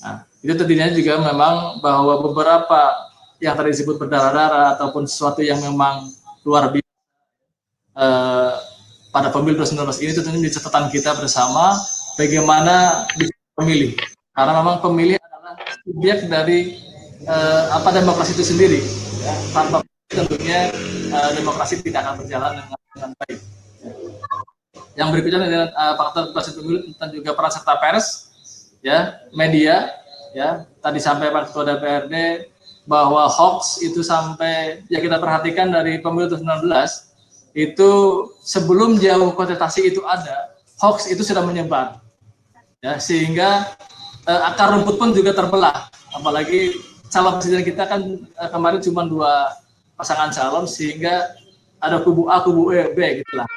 Nah, itu tentunya juga memang bahwa beberapa yang tadi disebut berdarah-darah ataupun sesuatu yang memang luar biasa pada pemilu 2019 ini tentunya di catatan kita bersama bagaimana pemilih, karena memang pemilih adalah subjek dari demokrasi itu sendiri. Ya, tanpa tentunya demokrasi tidak akan berjalan dengan baik. Yang berikutnya dengan faktor demokrasi pemilu tentang juga peran serta pers, ya, media, ya. Tadi sampai Pak Ketua DPRD bahwa hoax itu sampai ya kita perhatikan dari pemilu 2019 itu sebelum jauh kontestasi itu ada, hoax itu sudah menyebar, ya, sehingga akar rumput pun juga terbelah. Apalagi calon presiden kita kan kemarin cuma 2 pasangan calon, sehingga ada kubu A, kubu B gitulah.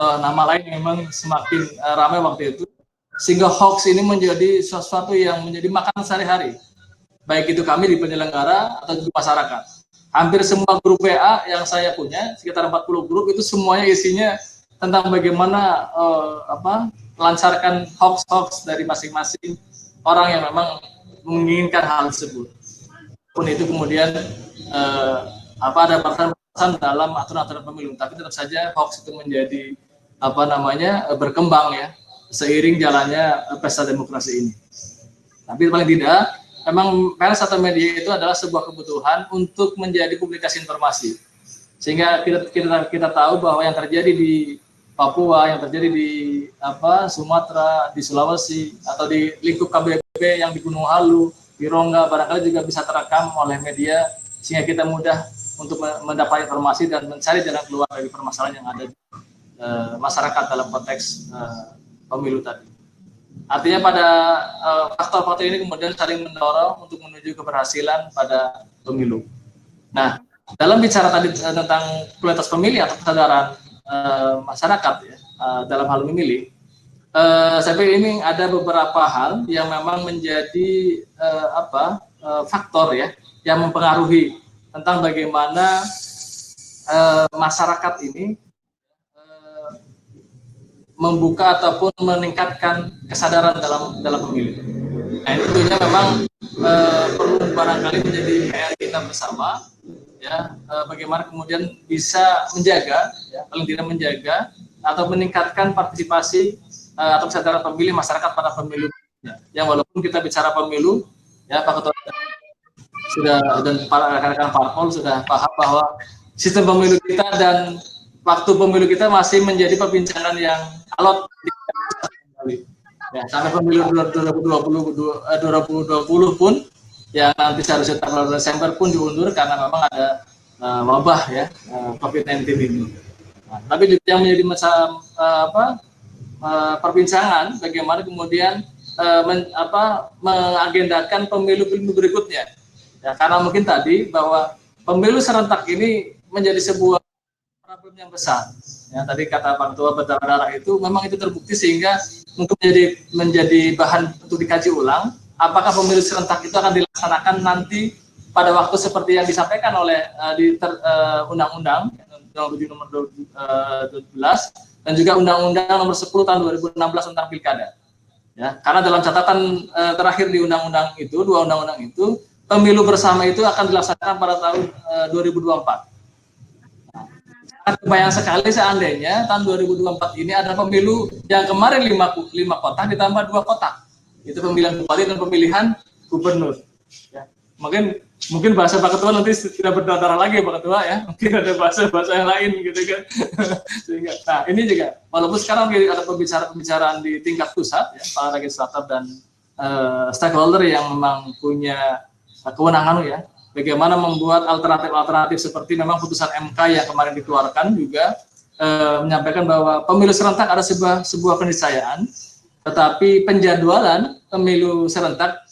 Nama lain yang memang semakin ramai waktu itu, sehingga hoax ini menjadi sesuatu yang menjadi makanan sehari-hari, baik itu kami di penyelenggara atau di masyarakat. Hampir semua grup WA yang saya punya, sekitar 40 grup, itu semuanya isinya tentang bagaimana melancarkan hoax-hoax dari masing-masing orang yang memang menginginkan hal tersebut. Pun itu kemudian ada batasan dalam aturan-aturan pemilu, tapi tetap saja hoax itu menjadi berkembang ya seiring jalannya pesta demokrasi ini. Tapi paling tidak memang pers atau media itu adalah sebuah kebutuhan untuk menjadi publikasi informasi, sehingga kita tahu bahwa yang terjadi di Papua, yang terjadi di Sumatera, di Sulawesi, atau di lingkup KBB yang di Gunung Halu, di Rongga, barangkali juga bisa terekam oleh media, sehingga kita mudah untuk mendapat informasi dan mencari jalan keluar dari permasalahan yang ada di masyarakat dalam konteks pemilu tadi. Artinya pada faktor-faktor ini kemudian saling mendorong untuk menuju keberhasilan pada pemilu. Nah, dalam bicara tadi tentang kualitas pemilih atau kesadaran masyarakat ya, dalam hal memilih, saya pikir ini ada beberapa hal yang memang menjadi faktor ya yang mempengaruhi tentang bagaimana masyarakat ini membuka ataupun meningkatkan kesadaran dalam pemilih. Nah, ini tentunya memang perlu barangkali menjadi PR kita bersama, ya, bagaimana kemudian bisa menjaga, ya, paling tidak menjaga atau meningkatkan partisipasi atau kesadaran pemilih masyarakat pada pemilu. Ya, yang walaupun kita bicara pemilu, ya Pak Ketua sudah dan para rekan-rekan parpol sudah paham bahwa sistem pemilu kita dan waktu pemilu kita masih menjadi perbincangan yang alot ya, sampai pemilu 2020 pun yang nanti seharusnya tanggal Desember pun diundur karena memang ada wabah ya COVID-19 ini. Nah, tapi juga yang menjadi perbincangan bagaimana kemudian mengagendakan pemilu berikutnya. Ya, karena mungkin tadi bahwa pemilu serentak ini menjadi sebuah problem yang besar. Ya, tadi kata Pak Ketua berdarah-darah itu memang itu terbukti sehingga mungkin menjadi bahan untuk dikaji ulang. Apakah pemilu serentak itu akan dilaksanakan nanti pada waktu seperti yang disampaikan oleh Undang-Undang Nomor 7 Nomor 12 dan juga Undang-Undang Nomor 10 Tahun 2016 tentang Pilkada. Ya, karena dalam catatan terakhir di undang-undang itu, dua undang-undang itu, pemilu bersama itu akan dilaksanakan pada tahun 2024. Kebayang sekali seandainya tahun 2024 ini ada pemilu yang kemarin 5 kotak ditambah 2 kotak. Itu pemilihan bupati dan pemilihan gubernur. Ya. Mungkin bahasa Pak Ketua nanti tidak berdarah lagi Pak Ketua ya. Mungkin ada bahasa yang lain gitu kan. Sehingga, nah ini juga walaupun sekarang ada pembicaraan di tingkat pusat ya, para legislator dan stakeholder yang memang punya kewenangan ya. Bagaimana membuat alternatif seperti memang putusan MK yang kemarin dikeluarkan juga menyampaikan bahwa pemilu serentak ada sebuah keniscayaan, tetapi penjadwalan pemilu serentak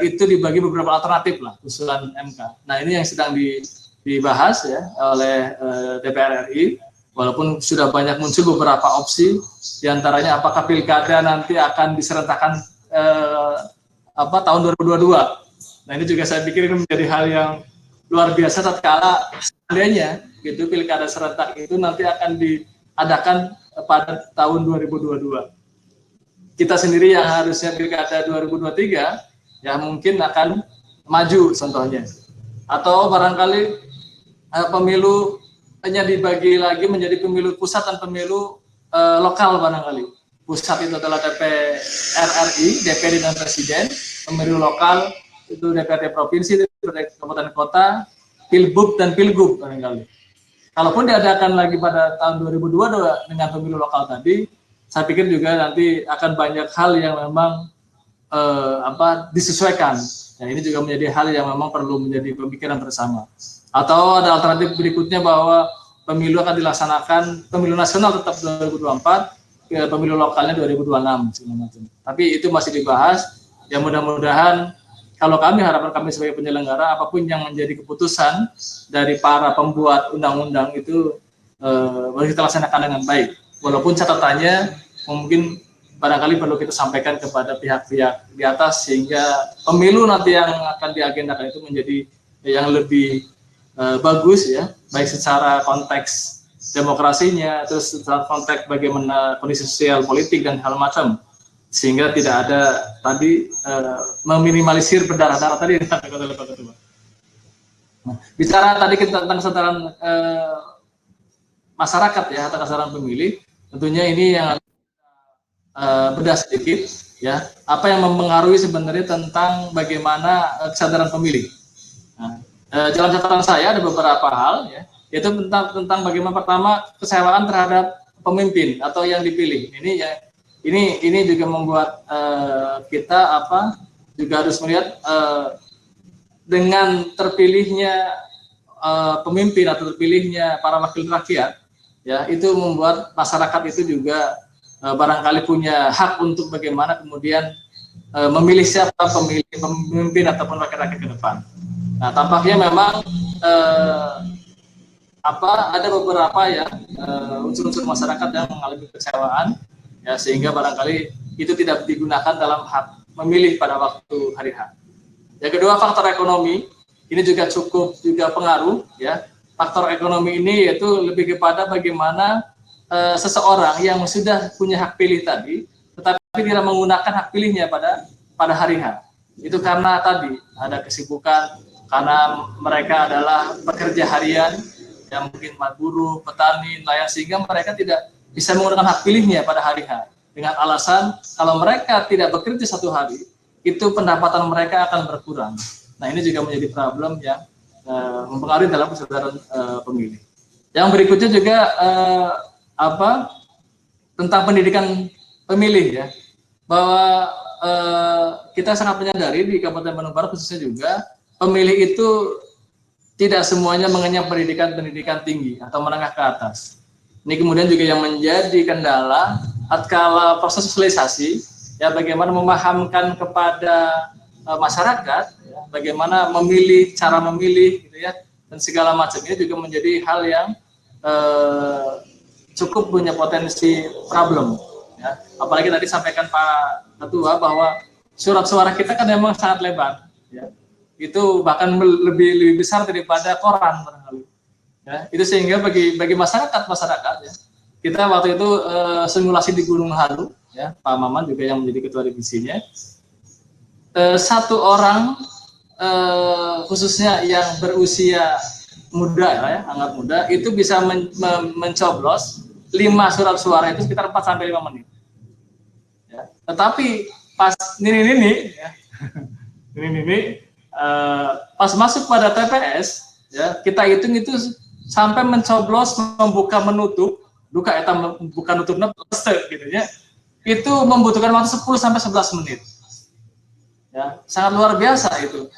itu dibagi beberapa alternatif lah usulan MK. Nah ini yang sedang dibahas ya oleh DPR RI, walaupun sudah banyak muncul beberapa opsi, diantaranya apakah pilkada nanti akan diserentakkan tahun 2022. Nah ini juga saya pikir ini menjadi hal yang luar biasa tatkala seandainya gitu pilkada serentak itu nanti akan diadakan pada tahun 2022. Kita sendiri yang harusnya pilkada 2023 ya mungkin akan maju contohnya. Atau barangkali pemilu hanya dibagi lagi menjadi pemilu pusat dan pemilu lokal barangkali. Pusat itu adalah DPR RI, DPD dan Presiden, pemilu lokal itu DPRD provinsi, DPRD kabupaten kota, Pilbub dan Pilgub barangkali. Kalaupun diadakan lagi pada tahun 2022 dengan pemilu lokal tadi, saya pikir juga nanti akan banyak hal yang memang disesuaikan. Ya, ini juga menjadi hal yang memang perlu menjadi pemikiran bersama. Atau ada alternatif berikutnya bahwa pemilu akan dilaksanakan, pemilu nasional tetap 2024, pemilu lokalnya 2026 segala macam. Tapi itu masih dibahas. Ya mudah-mudahan kalau harapan kami sebagai penyelenggara, apapun yang menjadi keputusan dari para pembuat undang-undang itu harus kita laksanakan dengan baik. Walaupun catatannya mungkin barangkali perlu kita sampaikan kepada pihak-pihak di atas sehingga pemilu nanti yang akan diagendakan itu menjadi yang lebih bagus ya, baik secara konteks demokrasinya, terus secara konteks bagaimana kondisi sosial politik dan hal macam. Sehingga tidak ada tadi meminimalisir berdarah-darah tadi yang disampaikan oleh Pak Ketua. Nah, bicara tadi kita tentang kesadaran masyarakat ya, atau kesadaran pemilih, tentunya ini yang bedah sedikit ya, apa yang mempengaruhi sebenarnya tentang bagaimana kesadaran pemilih. Nah, dalam catatan saya ada beberapa hal ya, yaitu tentang bagaimana pertama kekecewaan terhadap pemimpin atau yang dipilih. Ini juga membuat kita juga harus melihat dengan terpilihnya pemimpin atau terpilihnya para wakil rakyat ya, itu membuat masyarakat itu juga barangkali punya hak untuk bagaimana kemudian memilih siapa pemimpin ataupun wakil rakyat ke depan. Nah tampaknya memang ada beberapa ya unsur-unsur masyarakat yang mengalami kekecewaan ya, sehingga barangkali itu tidak digunakan dalam hak memilih pada waktu hari H. Yang kedua, faktor ekonomi ini juga cukup pengaruh ya. Faktor ekonomi ini yaitu lebih kepada bagaimana seseorang yang sudah punya hak pilih tadi tetapi tidak menggunakan hak pilihnya pada hari H. Itu karena tadi ada kesibukan, karena mereka adalah pekerja harian yang mungkin buruh, petani, nelayan, sehingga mereka tidak bisa menggunakan hak pilihnya pada hari H dengan alasan kalau mereka tidak bekerja satu hari itu pendapatan mereka akan berkurang. Nah ini juga menjadi problem yang mempengaruhi dalam kesadaran pemilih. Yang berikutnya juga tentang pendidikan pemilih ya, bahwa kita sangat menyadari di Kabupaten Bandung Barat khususnya juga pemilih itu tidak semuanya mengenyam pendidikan tinggi atau menengah ke atas. Ini kemudian juga yang menjadi kendala tatkala proses sosialisasi ya, bagaimana memahamkan kepada masyarakat ya, bagaimana memilih, cara memilih gitu ya, dan segala macamnya juga menjadi hal yang cukup punya potensi problem. Ya. Apalagi tadi sampaikan Pak Ketua bahwa surat suara kita kan memang sangat lebar. Ya. Itu bahkan lebih besar daripada koran barangkali. Ya. Itu sehingga bagi masyarakat ya, kita waktu itu simulasi di Gunung Halu, ya, Pak Maman juga yang menjadi ketua divisinya. Satu orang khususnya yang berusia muda, ya, anggap muda, itu bisa mencoblos 5 surat suara itu sekitar 4 sampai 5 menit. Ya. Tetapi pas ini ya, pas masuk pada TPS, ya, kita hitung itu sampai mencoblos membuka menutup, bukan nutup gitu ya. Itu membutuhkan waktu 10 sampai 11 menit. Ya, sangat luar biasa itu.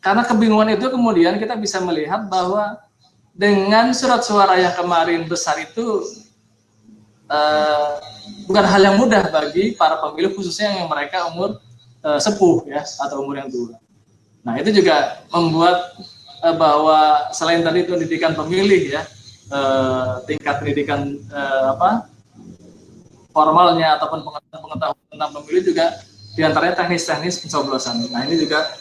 Karena kebingungan itu kemudian kita bisa melihat bahwa dengan surat suara yang kemarin besar itu bukan hal yang mudah bagi para pemilih, khususnya yang mereka umur sepuh, ya, atau umur yang tua. Nah, itu juga membuat bahwa selain tadi pendidikan pemilih, ya, tingkat pendidikan formalnya ataupun pengetahuan tentang pemilih juga diantaranya teknis-teknis pencoblosan. Nah, ini juga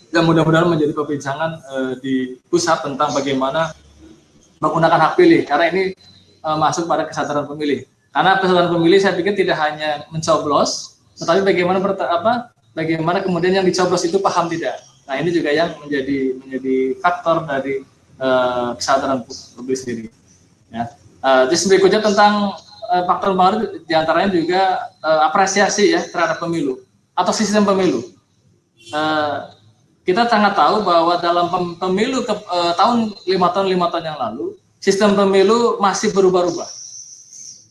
yang mudah-mudahan menjadi perbincangan di pusat tentang bagaimana menggunakan hak pilih, karena ini masuk pada kesadaran pemilih. Karena kesadaran pemilih saya pikir tidak hanya mencoblos, tetapi bagaimana kemudian yang dicoblos itu paham tidak. Nah, ini juga yang menjadi faktor dari kesadaran pemilih sendiri. Ya. Terus berikutnya tentang faktor pengaruh diantaranya juga apresiasi, ya, terhadap pemilu atau sistem pemilu. Kita sangat tahu bahwa dalam pemilu tahun 5 tahun yang lalu, sistem pemilu masih berubah-ubah.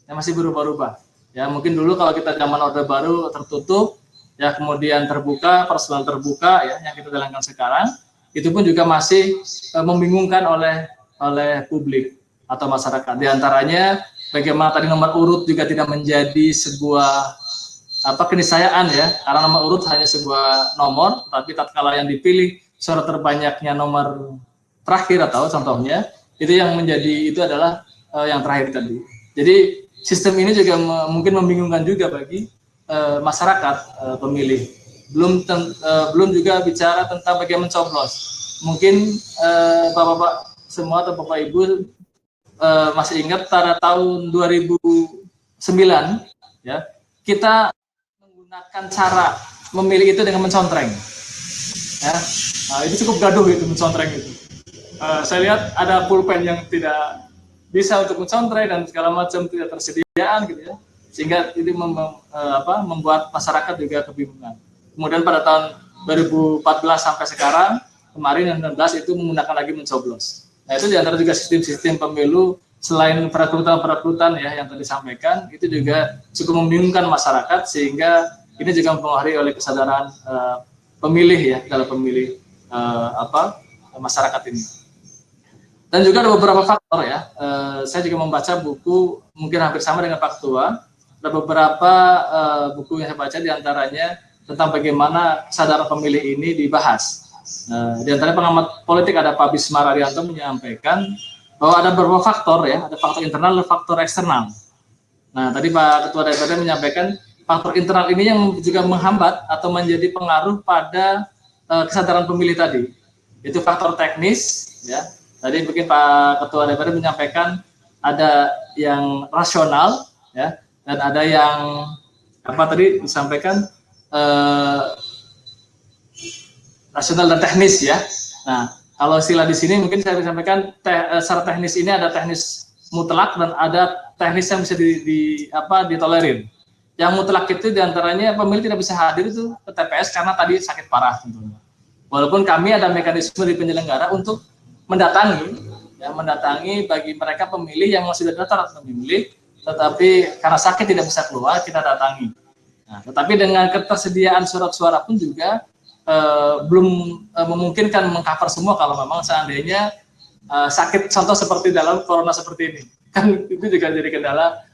Ya, masih berubah-ubah. Ya, mungkin dulu kalau kita zaman Orde Baru tertutup, ya, kemudian terbuka, persoalan terbuka, ya, yang kita jalankan sekarang, itu pun juga masih membingungkan oleh publik atau masyarakat. Di antaranya bagaimana tadi nomor urut juga tidak menjadi sebuah keniscayaan, ya, karena nomor urut hanya sebuah nomor, tapi tatkala yang dipilih suara terbanyaknya nomor terakhir atau contohnya itu yang menjadi itu adalah yang terakhir tadi. Jadi sistem ini juga mungkin membingungkan juga bagi masyarakat pemilih. Belum juga bicara tentang bagaimana mencoblos. Mungkin bapak-bapak semua atau bapak ibu masih ingat pada tahun 2009, ya, kita menggunakan cara memilih itu dengan mencontreng, ya. Nah, itu cukup gaduh itu mencontreng itu. Saya lihat ada pulpen yang tidak bisa untuk mencontreng dan segala macam tidak tersediaan gitu, ya, sehingga itu membuat masyarakat juga kebingungan. Kemudian pada tahun 2014 sampai sekarang kemarin yang 16 itu menggunakan lagi mencoblos. Nah, itu diantara juga sistem pemilu selain perekrutan, ya, yang tadi disampaikan, itu juga cukup membingungkan masyarakat sehingga ini juga mempengaruhi oleh kesadaran pemilih, ya, dalam pemilih masyarakat ini. Dan juga ada beberapa faktor, ya. Saya juga membaca buku mungkin hampir sama dengan Pak Ketua. Ada beberapa buku yang saya baca diantaranya tentang bagaimana kesadaran pemilih ini dibahas. Di antaranya pengamat politik ada Pak Bismar Arianto menyampaikan bahwa ada beberapa faktor, ya, ada faktor internal dan faktor eksternal. Nah, tadi Pak Ketua DPR menyampaikan faktor internal ini yang juga menghambat atau menjadi pengaruh pada kesadaran pemilih tadi. Itu faktor teknis, ya. Tadi mungkin Pak Ketua DPR menyampaikan ada yang rasional, ya, dan ada yang tadi disampaikan rasional dan teknis, ya. Nah, kalau istilah di sini mungkin saya sampaikan secara teknis ini ada teknis mutlak dan ada teknis yang bisa ditolerir. Yang mutlak itu diantaranya pemilih tidak bisa hadir itu ke TPS karena tadi sakit parah tentunya. Walaupun kami ada mekanisme di penyelenggara untuk mendatangi bagi mereka pemilih yang masih terdaftar atau memilih, tetapi karena sakit tidak bisa keluar kita datangi. Nah, tetapi dengan ketersediaan surat suara pun juga belum memungkinkan mengcover semua kalau memang seandainya sakit, contoh seperti dalam corona seperti ini, kan itu juga jadi kendala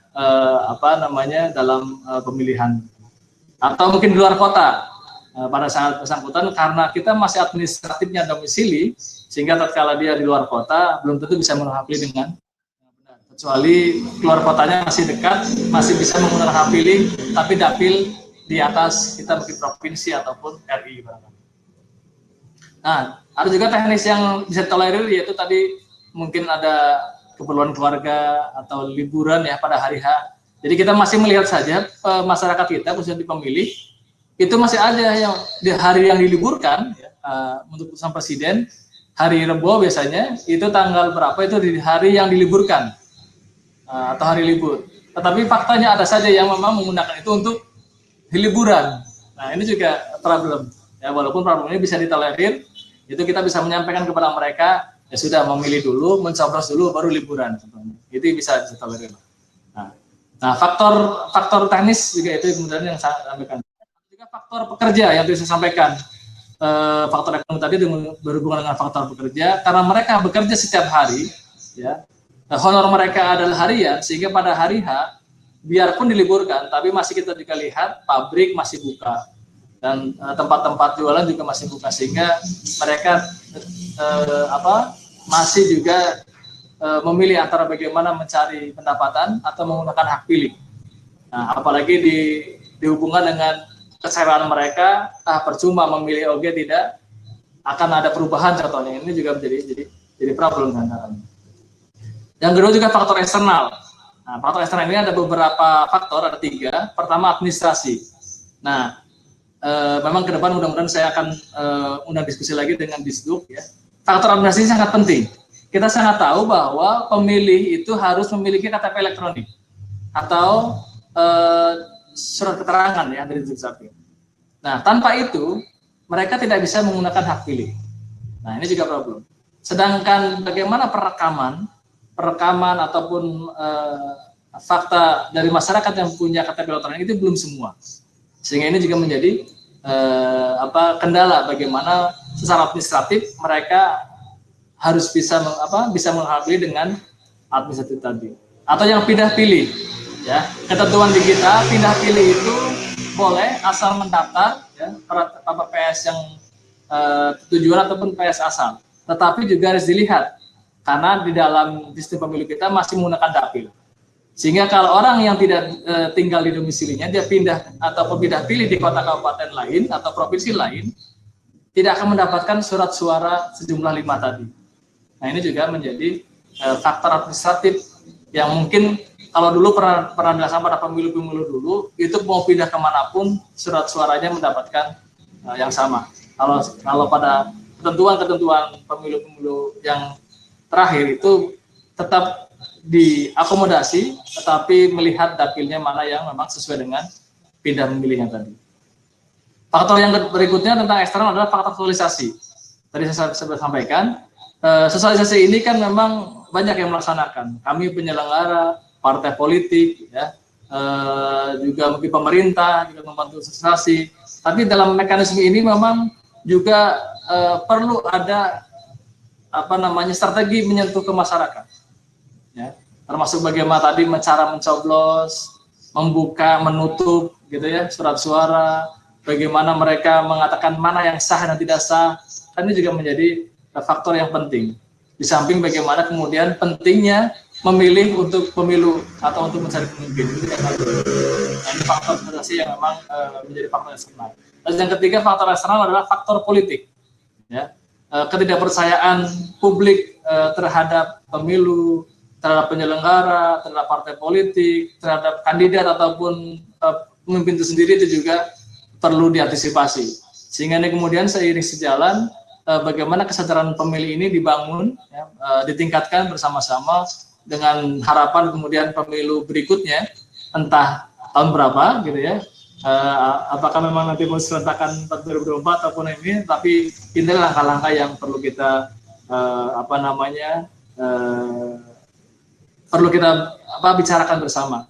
dalam pemilihan. Atau mungkin di luar kota pada saat bersangkutan karena kita masih administratifnya domisili, sehingga tatkala dia di luar kota belum tentu bisa menghafali dengan benar. kecuali keluar kotanya masih dekat, masih bisa menggunakan hak pilih, tapi dapil di atas kita mungkin provinsi ataupun RI. Nah, ada juga teknis yang bisa ditolerir, yaitu tadi mungkin ada keperluan keluarga atau liburan ya pada hari H. Jadi kita masih melihat saja masyarakat kita, khususnya di pemilih, itu masih ada yang di hari yang diliburkan ya, untuk keputusan presiden, hari Rebo biasanya, itu tanggal berapa itu di hari yang diliburkan atau hari libur. Tetapi faktanya ada saja yang memang menggunakan itu untuk liburan. Nah, ini juga problem. Ya, walaupun problem ini bisa ditolerir, itu kita bisa menyampaikan kepada mereka, ya sudah memilih dulu, mencoblos dulu, baru liburan. Itu bisa ditolerir. Nah, faktor teknis juga itu kemudian yang saya sampaikan. Juga faktor pekerja yang tadi saya sampaikan. Faktor ekonomi tadi berhubungan dengan faktor pekerja, karena mereka bekerja setiap hari, ya, honor mereka adalah harian, sehingga pada hari H, biarpun diliburkan, tapi masih kita juga lihat pabrik masih buka dan tempat-tempat jualan juga masih buka, sehingga mereka masih juga memilih antara bagaimana mencari pendapatan atau menggunakan hak pilih. Nah, apalagi dihubungkan dengan kecewaan mereka, percuma memilih OG tidak akan ada perubahan contohnya. Ini juga jadi problem kan. Yang kedua juga faktor eksternal. Nah, faktor eksternal ini ada beberapa faktor, ada 3. Pertama, administrasi. Nah, memang ke depan mudah-mudahan saya akan undang diskusi lagi dengan Disduk ya. Faktor administrasi sangat penting. Kita sangat tahu bahwa pemilih itu harus memiliki KTP elektronik atau surat keterangan ya dari Dukcapil. Nah, tanpa itu mereka tidak bisa menggunakan hak pilih. Nah, ini juga problem. Sedangkan bagaimana perekaman ataupun fakta dari masyarakat yang punya KTP elektronik itu belum semua. Sehingga ini juga menjadi kendala bagaimana secara administratif mereka harus bisa menghadiri dengan administratif tadi. Atau yang pindah pilih. Ya, ketentuan di kita pindah pilih itu boleh asal mendaftar ya, PS yang tujuan ataupun PS asal. Tetapi juga harus dilihat karena di dalam sistem pemilu kita masih menggunakan dapil. Sehingga kalau orang yang tidak tinggal di domisilinya, dia pindah ataupun pindah pilih di kota kabupaten lain atau provinsi lain, tidak akan mendapatkan surat suara sejumlah 5 tadi. Nah, ini juga menjadi faktor administratif yang mungkin kalau dulu pernah dilaksanakan pada pemilu-pemilu dulu, itu mau pindah kemanapun surat suaranya mendapatkan yang sama. Kalau pada ketentuan pemilu-pemilu yang terakhir itu tetap diakomodasi, tetapi melihat dapilnya mana yang memang sesuai dengan pindah memilihnya tadi. Faktor yang berikutnya tentang eksternal adalah faktor sosialisasi. Tadi saya sudah sampaikan, sosialisasi ini kan memang banyak yang melaksanakan. Kami penyelenggara, partai politik, ya, juga mungkin pemerintah juga membantu sosialisasi. Tapi dalam mekanisme ini memang juga perlu ada strategi menyentuh ke masyarakat. Ya, termasuk bagaimana tadi cara mencoblos, membuka, menutup, gitu ya, surat suara, bagaimana mereka mengatakan mana yang sah dan tidak sah, kan ini juga menjadi faktor yang penting. Di samping bagaimana kemudian pentingnya memilih untuk pemilu atau untuk mencari pemimpin. Ini faktor sosialisasi yang memang menjadi faktor eksternal. Dan yang ketiga faktor eksternal adalah faktor politik. Ya, ketidakpercayaan publik terhadap pemilu, terhadap penyelenggara, terhadap partai politik, terhadap kandidat ataupun pemimpin itu sendiri itu juga perlu diantisipasi. Sehingga ini kemudian seiring sejalan bagaimana kesadaran pemilih ini dibangun, ya, ditingkatkan bersama-sama dengan harapan kemudian pemilu berikutnya, entah tahun berapa gitu ya, apakah memang nanti mau serentakan 2024 ataupun ini, tapi ini langkah-langkah yang perlu kita perlu kita bicarakan bersama.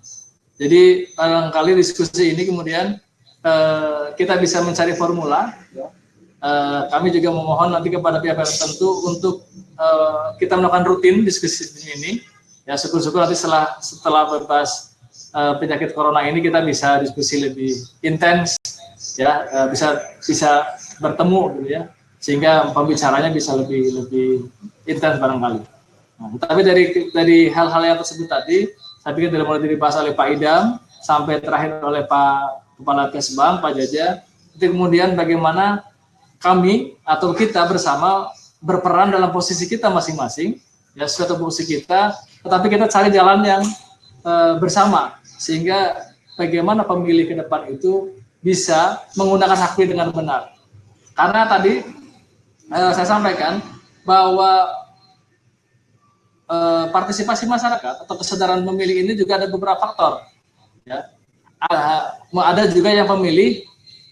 Jadi barangkali diskusi ini kemudian kita bisa mencari formula. Ya. Kami juga memohon nanti kepada pihak tertentu untuk kita melakukan rutin diskusi ini. Ya, syukur-syukur nanti setelah bebas penyakit corona ini kita bisa diskusi lebih intens, ya, bisa bertemu gitu ya, sehingga pembicaranya bisa lebih intens barangkali. Nah, tapi dari hal-hal yang tersebut tadi, saya pikir dari mulai dibahas oleh Pak Idam sampai terakhir oleh Pak Kepala Kesbang, Pak Jaja, itu kemudian bagaimana kami atau kita bersama berperan dalam posisi kita masing-masing, ya suatu posisi kita, tetapi kita cari jalan yang bersama, sehingga bagaimana pemilih ke depan itu bisa menggunakan hak pilih dengan benar. Karena tadi saya sampaikan bahwa partisipasi masyarakat atau kesadaran pemilih ini juga ada beberapa faktor. Ya. Ada juga yang pemilih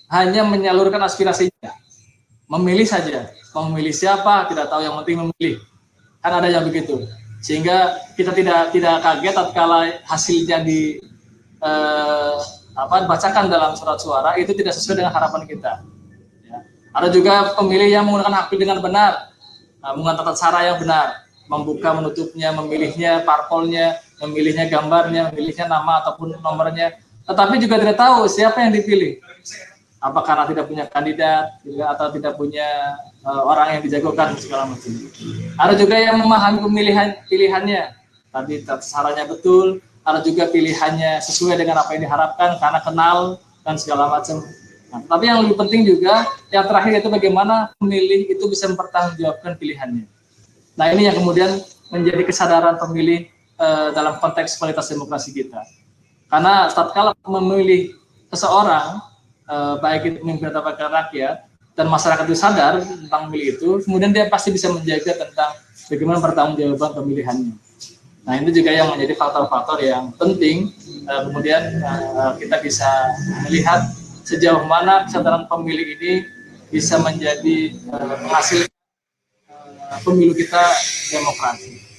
hanya menyalurkan aspirasinya, memilih saja, mau memilih siapa tidak tahu, yang penting memilih. Kan ada yang begitu, sehingga kita tidak kaget tatkala hasilnya dibacakan dalam surat suara itu tidak sesuai dengan harapan kita. Ya. Ada juga pemilih yang menggunakan hak pilih dengan benar, menggunakan tata cara yang benar, membuka menutupnya, memilihnya parpolnya, memilihnya gambarnya, memilihnya nama ataupun nomornya, tetapi juga tidak tahu siapa yang dipilih. Apa karena tidak punya kandidat atau tidak punya orang yang dijagokan segala macam. Ada juga yang memahami pilihannya, tadi caranya betul. Ada juga pilihannya sesuai dengan apa yang diharapkan karena kenal dan segala macam. Nah, tapi yang lebih penting juga yang terakhir itu bagaimana pemilih itu bisa mempertanggungjawabkan pilihannya. Nah, ini yang kemudian menjadi kesadaran pemilih dalam konteks kualitas demokrasi kita. Karena tatkala memilih seseorang, baik itu pemimpin atau wakil rakyat, dan masyarakat itu sadar tentang memilih itu, kemudian dia pasti bisa menjaga tentang bagaimana pertanggungjawaban pemilihannya. Nah, ini juga yang menjadi faktor-faktor yang penting, kemudian kita bisa melihat sejauh mana kesadaran pemilih ini bisa menjadi penghasil pemilu kita demokrasi.